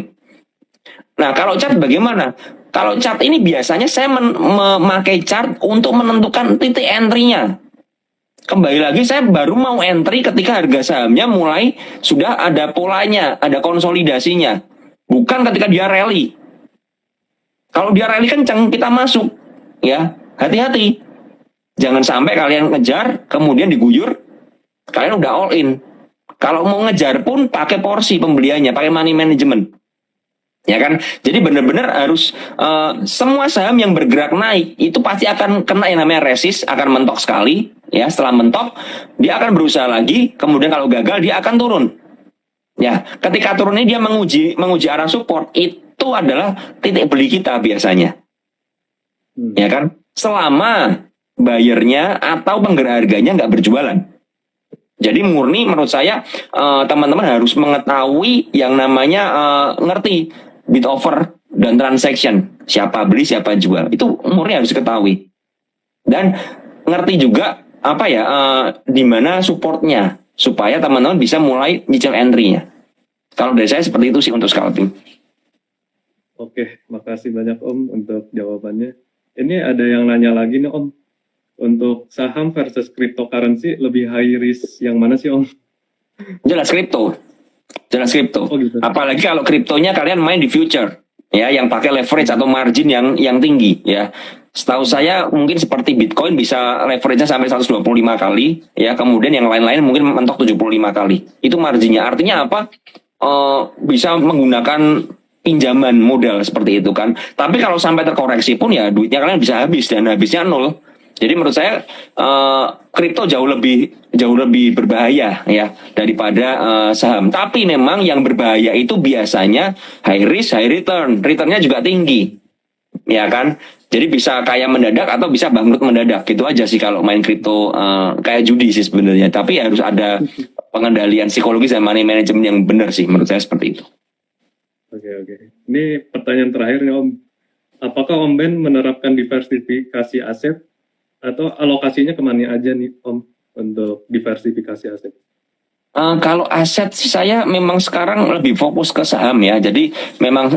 Nah, kalau chart bagaimana? Kalau chart ini biasanya saya memakai chart untuk menentukan titik entry-nya. Kembali lagi, saya baru mau entry ketika harga sahamnya mulai sudah ada polanya, ada konsolidasinya. Bukan ketika dia rally. Kalau dia rally kenceng, kita masuk. Ya, hati-hati. Jangan sampai kalian ngejar, kemudian diguyur, kalian udah all in. Kalau mau ngejar pun pakai porsi pembeliannya, pakai money management. Ya kan, jadi benar-benar harus semua saham yang bergerak naik itu pasti akan kena yang namanya resist, akan mentok sekali. Ya, setelah mentok dia akan berusaha lagi, kemudian kalau gagal dia akan turun. Ya, ketika turun ini dia menguji arah support, itu adalah titik beli kita biasanya. Ya kan, selama buyernya atau penggerak harganya nggak berjualan. Jadi murni menurut saya teman-teman harus mengetahui yang namanya ngerti bid offer dan transaction, siapa beli siapa jual, itu murni harus diketahui. Dan ngerti juga di mana supportnya supaya teman-teman bisa mulai nyicil entry-nya. Kalau dari saya seperti itu sih untuk scalping. Oke, makasih banyak Om untuk jawabannya. Ini ada yang nanya lagi nih Om, untuk saham versus cryptocurrency lebih high risk yang mana sih Om? Jelas kripto. Oh, gitu. Apalagi kalau kriptonya kalian main di future, ya, yang pakai leverage atau margin yang tinggi, ya. Setahu saya mungkin seperti Bitcoin bisa leverage-nya sampai 125 kali, ya. Kemudian yang lain-lain mungkin mentok 75 kali. Itu marginnya. Artinya apa? Bisa menggunakan pinjaman modal seperti itu kan. Tapi kalau sampai terkoreksi pun ya duitnya kalian bisa habis dan habisnya nol. Jadi menurut saya kripto jauh lebih berbahaya ya daripada saham. Tapi memang yang berbahaya itu biasanya high risk high return, returnnya juga tinggi, ya kan. Jadi bisa kaya mendadak atau bisa bangkrut mendadak, gitu aja sih kalau main kripto. Kayak judi sih sebenarnya. Tapi harus ada pengendalian psikologis dan money management yang benar sih menurut saya seperti itu. Oke. Ini pertanyaan terakhir nih Om. Apakah Om Ben menerapkan diversifikasi aset atau alokasinya kemana aja nih Om untuk diversifikasi aset? Kalau aset sih saya memang sekarang lebih fokus ke saham ya. Jadi memang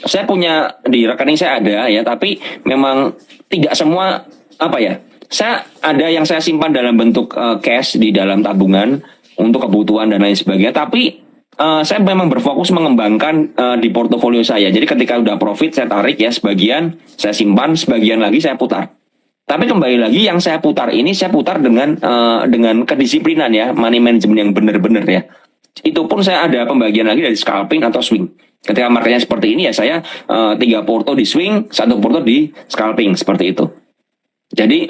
saya punya di rekening saya ada ya, tapi memang tidak semua apa ya. Saya ada yang saya simpan dalam bentuk cash di dalam tabungan untuk kebutuhan dan lain sebagainya. Tapi saya memang berfokus mengembangkan di portofolio saya. Jadi ketika udah profit saya tarik ya sebagian, saya simpan, sebagian lagi saya putar. Tapi kembali lagi yang saya putar ini saya putar dengan kedisiplinan ya, money management yang benar-benar ya. Itu pun saya ada pembagian lagi dari scalping atau swing. Ketika marketnya seperti ini ya saya 3 porto di swing, 1 porto di scalping seperti itu. Jadi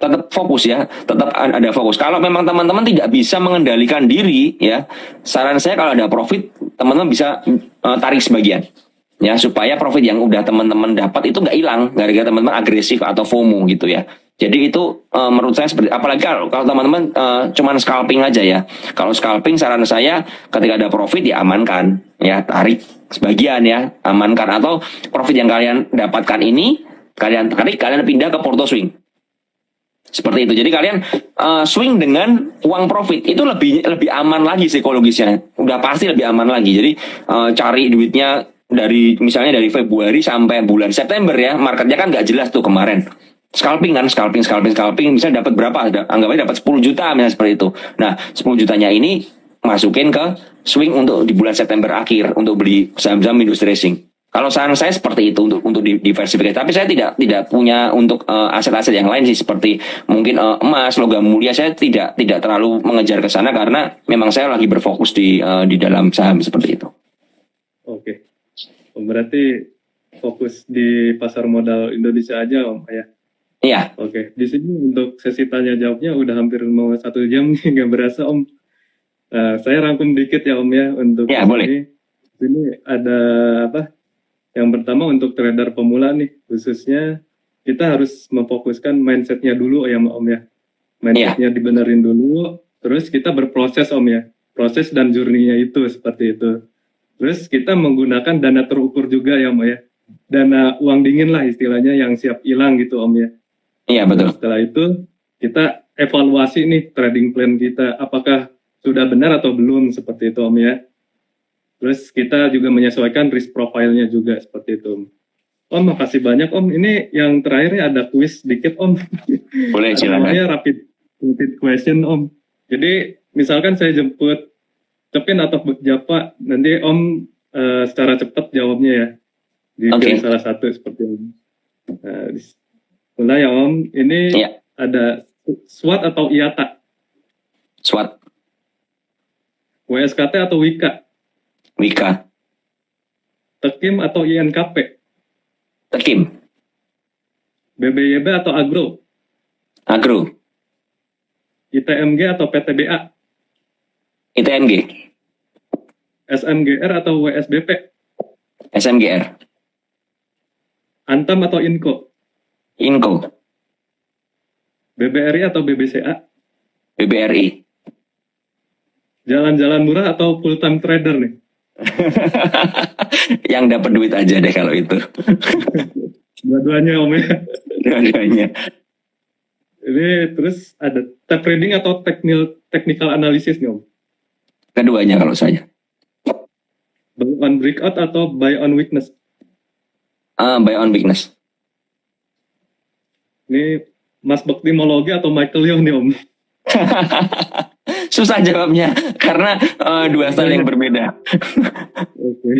tetap fokus ya, tetap ada fokus. Kalau memang teman-teman tidak bisa mengendalikan diri ya, saran saya kalau ada profit teman-teman bisa tarik sebagian. Ya supaya profit yang udah teman-teman dapat itu nggak hilang gara-gara teman-teman agresif atau FOMO gitu ya. Jadi itu menurut saya seperti, apalagi kalau teman-teman cuman scalping aja ya. Kalau scalping saran saya ketika ada profit ya amankan ya, tarik sebagian ya, amankan. Atau profit yang kalian dapatkan ini kalian tarik, kalian pindah ke porto swing. Seperti itu. Jadi kalian swing dengan uang profit itu lebih aman lagi psikologisnya. Udah pasti lebih aman lagi. Jadi cari duitnya dari misalnya dari Februari sampai bulan September ya, marketnya kan nggak jelas tuh kemarin. Scalping bisa dapat berapa? Anggapnya dapat 10 juta misalnya seperti itu. Nah, 10 jutanya ini masukin ke swing untuk di bulan September akhir untuk beli saham-saham industri racing. Kalau saran saya seperti itu untuk diversifikasi. Tapi saya tidak punya untuk aset-aset yang lain sih seperti mungkin emas, logam mulia. Saya tidak terlalu mengejar ke sana karena memang saya lagi berfokus di dalam saham seperti itu. Oke. Berarti fokus di pasar modal Indonesia aja Om ya? Iya. Oke, di sini untuk sesi tanya jawabnya udah hampir mau 1 jam nih, nggak berasa Om. Saya rangkum dikit ya Om ya untuk ya, boleh. Ini ada apa? Yang pertama untuk trader pemula nih, khususnya kita harus memfokuskan mindsetnya dulu ya Om ya. Mindsetnya dibenerin dulu, terus kita berproses Om ya. Proses dan journey-nya itu seperti itu. Terus kita menggunakan dana terukur juga ya Om ya. Dana uang dingin lah istilahnya yang siap hilang gitu Om ya. Iya betul. Setelah itu kita evaluasi nih trading plan kita. Apakah sudah benar atau belum seperti itu Om ya. Terus kita juga menyesuaikan risk profile-nya juga seperti itu Om. Om makasih banyak Om. Ini yang terakhirnya ada kuis dikit Om. Boleh silakan. Namanya rapid question Om. Jadi misalkan saya jemput Cepin atau Japa, nanti Om secara cepat jawabnya ya. Di salah satu seperti ini. Mulai ya Om, ini ada SWOT atau IATA? SWOT. WSKT atau WIKA? WIKA. Tekim atau INKP? Tekim. BBYB atau Agro? Agro. ITMG atau PTBA? ITMG. SMGR atau WSBP? SMGR. Antam atau Inco? Inco. BBRI atau BBCA? BBRI. Jalan-jalan murah atau full time trader nih? Yang dapat duit aja deh kalau itu. Dua-duanya Om ya. Dua-duanya. Ini terus ada tape reading atau technical analysis nih Om? Keduanya kalau saya. Buy on breakout atau buy on weakness? Buy on weakness. Ini Mas Baktimologi atau Michael Yong nih Om? Susah jawabnya karena dua style yang berbeda. Oke.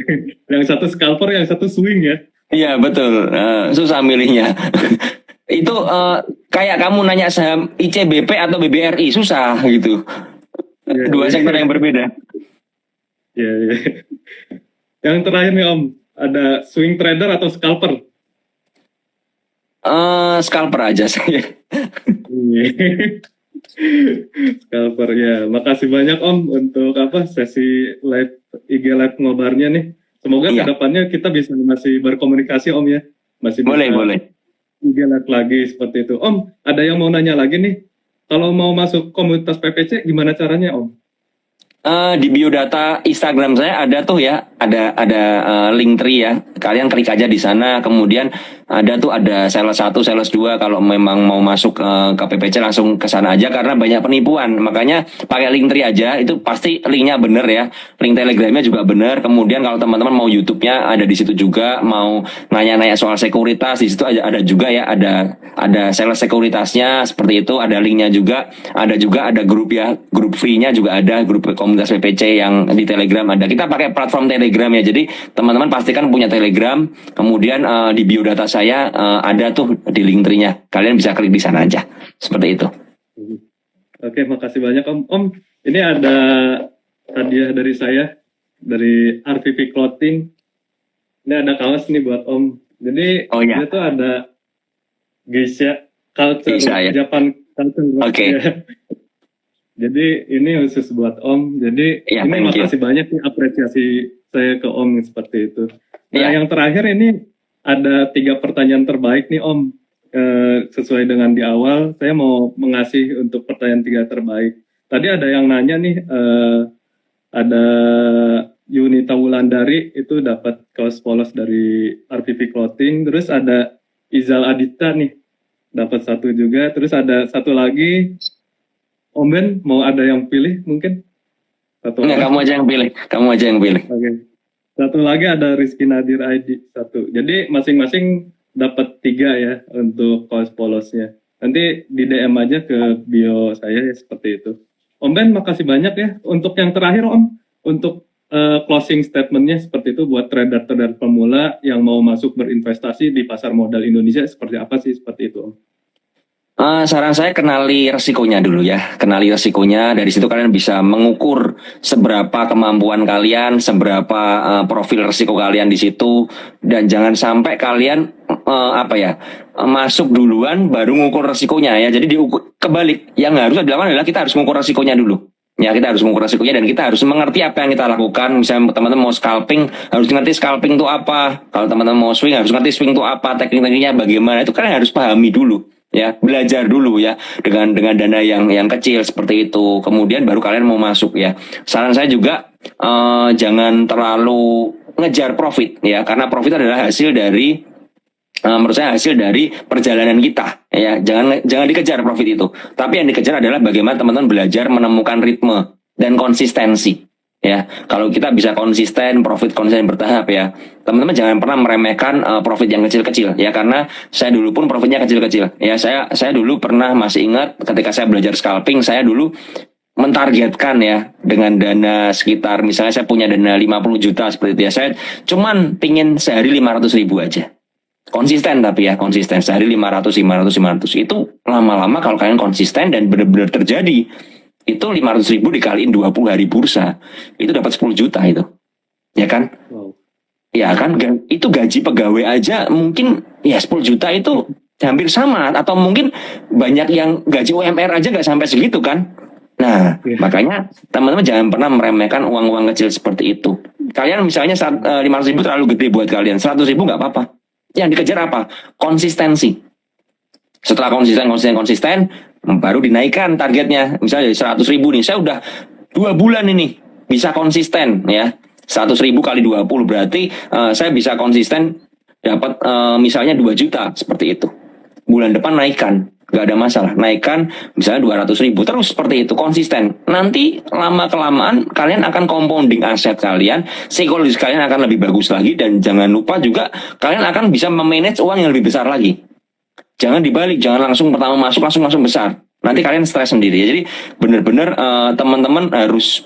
Yang satu scalper, yang satu swing ya? Iya betul. Susah milihnya. Itu kayak kamu nanya saham ICBP atau BBRI, susah gitu. Dua sektor yang berbeda. Ya. Yang terakhir nih Om, ada swing trader atau scalper? Scalper aja saya. Scalper ya. Makasih banyak Om untuk sesi live IG live ngobarnya nih. Semoga Iya. kedepannya kita bisa masih berkomunikasi Om ya. Masih bisa Boleh. IG live lagi seperti itu. Om, ada yang mau nanya lagi nih. Kalau mau masuk komunitas PPC gimana caranya Om? Di biodata Instagram saya ada tuh ya, ada link tree ya. Kalian klik aja di sana. Kemudian ada sales 1, sales 2. Kalau memang mau masuk ke PPC langsung ke sana aja karena banyak penipuan. Makanya pakai link tree aja. Itu pasti linknya bener ya. Link Telegramnya juga bener. Kemudian kalau teman-teman mau YouTube-nya ada di situ juga. Mau nanya-nanya soal sekuritas di situ ada juga ya. Ada sales sekuritasnya seperti itu. Ada linknya juga. Ada grup ya. Grup free-nya juga ada. Grup komunitas PPC yang di Telegram ada. Kita pakai platform Telegram ya. Jadi teman-teman pastikan punya Telegram. Kemudian di biodata saya ada tuh di link tree-nya. Kalian bisa klik di sana aja. Seperti itu. Oke, makasih banyak Om. Om, ini ada hadiah dari saya, dari RVP Clothing. Ini ada kaos nih buat Om. Jadi Oh, iya. itu ada Geisha Culture, Geisha, ya. Japan Culture. Oke. Ya. Jadi ini khusus buat Om. Jadi Iya, ini thank you. makasih banyak nih apresiasi saya ke Om seperti itu. Nah, Iya. yang terakhir ini ada 3 pertanyaan terbaik nih Om. Sesuai dengan di awal, saya mau mengasih untuk pertanyaan 3 terbaik. Tadi ada yang nanya nih, ada Yunita Wulandari itu dapat kaos polos dari RVP Clothing. Terus ada Izal Adita nih, dapat 1 juga. Terus ada 1 lagi, Om Ben mau ada yang pilih mungkin? Satu Enggak, orang. kamu aja yang pilih. Kamu aja yang pilih. Oke. 1 lagi ada Rizky Nadir ID 1. Jadi masing-masing dapat 3 ya untuk kaos polosnya. Nanti di DM aja ke bio saya ya seperti itu. Om Ben makasih banyak ya. Untuk yang terakhir Om, untuk closing statementnya seperti itu buat trader-trader pemula yang mau masuk berinvestasi di pasar modal Indonesia seperti apa sih seperti itu Om? Saran saya kenali resikonya dulu ya. Kenali resikonya. Dari situ kalian bisa mengukur seberapa kemampuan kalian, seberapa profil resiko kalian di situ. Dan jangan sampai kalian masuk duluan baru mengukur resikonya ya. Jadi diukur kebalik. Yang harus dilakukan adalah kita harus mengukur resikonya dulu. Ya, kita harus mengukur resikonya dan kita harus mengerti apa yang kita lakukan. Misalnya teman-teman mau scalping, harus ngerti scalping itu apa. Kalau teman-teman mau swing, harus ngerti swing itu apa, teknik-tekniknya bagaimana. Itu kalian harus pahami dulu. Ya, belajar dulu ya dengan dana yang kecil seperti itu. Kemudian baru kalian mau masuk ya. Saran saya juga jangan terlalu ngejar profit ya, karena profit adalah hasil dari menurut saya hasil dari perjalanan kita ya. Jangan dikejar profit itu. Tapi yang dikejar adalah bagaimana teman-teman belajar menemukan ritme dan konsistensi. Ya, kalau kita bisa konsisten, profit konsisten bertahap ya. Teman-teman jangan pernah meremehkan profit yang kecil-kecil ya, karena saya dulu pun profitnya kecil-kecil. Ya, saya dulu pernah masih ingat ketika saya belajar scalping, saya dulu mentargetkan ya dengan dana sekitar misalnya saya punya dana 50 juta seperti itu ya. Saya cuman pingin sehari 500.000 aja. Konsisten tapi ya, konsisten sehari 500 itu lama-lama kalau kalian konsisten dan benar-benar terjadi. Itu 500.000 dikaliin 20 hari bursa, itu dapat 10 juta itu, ya kan? Wow. Ya kan, itu gaji pegawai aja mungkin ya 10 juta itu hampir sama, atau mungkin banyak yang gaji UMR aja nggak sampai segitu kan? Nah, makanya teman-teman jangan pernah meremehkan uang-uang kecil seperti itu. Kalian misalnya 500.000 terlalu gede buat kalian, 100.000 nggak apa-apa. Yang dikejar apa? Konsistensi. Setelah konsisten, baru dinaikkan targetnya. Misalnya dari 100.000 nih, saya udah 2 bulan ini bisa konsisten ya. 100.000 kali 20 berarti saya bisa konsisten dapat misalnya 2 juta seperti itu. Bulan depan naikkan, nggak ada masalah. Naikkan misalnya 200.000 terus seperti itu konsisten. Nanti lama kelamaan kalian akan compounding aset kalian, psikologis kalian akan lebih bagus lagi, dan jangan lupa juga kalian akan bisa memanage uang yang lebih besar lagi. Jangan dibalik, jangan langsung pertama masuk langsung besar. Nanti kalian stres sendiri. Jadi benar-benar teman-teman harus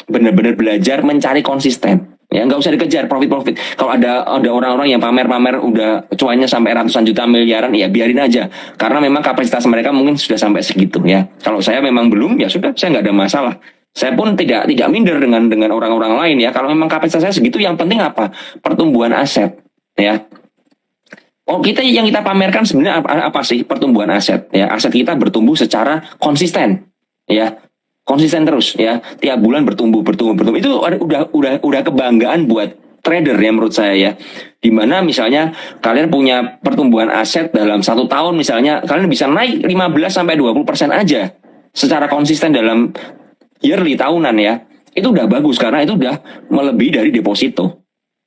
benar-benar belajar mencari konsisten. Ya, nggak usah dikejar profit. Kalau ada orang-orang yang pamer udah cuannya sampai ratusan juta, miliaran, ya biarin aja. Karena memang kapasitas mereka mungkin sudah sampai segitu ya. Kalau saya memang belum, ya sudah, saya nggak ada masalah. Saya pun tidak minder dengan orang-orang lain ya. Kalau memang kapasitas saya segitu, yang penting apa? Pertumbuhan aset ya. Oh, yang kita pamerkan sebenarnya apa sih? Pertumbuhan aset ya. Aset kita bertumbuh secara konsisten ya. Konsisten terus ya. Tiap bulan bertumbuh. Itu udah kebanggaan buat trader ya menurut saya ya. Dimana misalnya kalian punya pertumbuhan aset dalam 1 tahun, misalnya kalian bisa naik 15-20% aja secara konsisten dalam yearly, tahunan ya. Itu udah bagus karena itu udah melebihi dari deposito.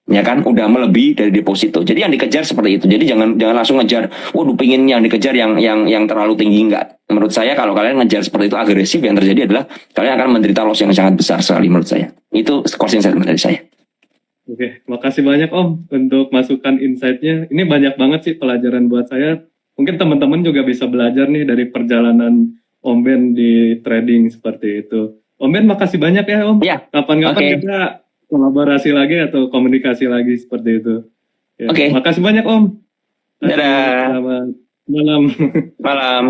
Ya kan, udah melebihi dari deposito. Jadi yang dikejar seperti itu. Jadi jangan langsung ngejar, waduh pingin yang dikejar yang terlalu tinggi, enggak. Menurut saya kalau kalian ngejar seperti itu agresif, yang terjadi adalah kalian akan menderita loss yang sangat besar sekali menurut saya. Itu closing statement dari saya. Oke, makasih banyak Om untuk masukan insight-nya. Ini banyak banget sih pelajaran buat saya. Mungkin teman-teman juga bisa belajar nih dari perjalanan Om Ben di trading seperti itu. Om Ben, makasih banyak ya Om. Ya, Kapan-kapan oke. kita kolaborasi lagi atau komunikasi lagi seperti itu. Ya, Oke. makasih banyak Om. Dadah. Selamat malam. Malam.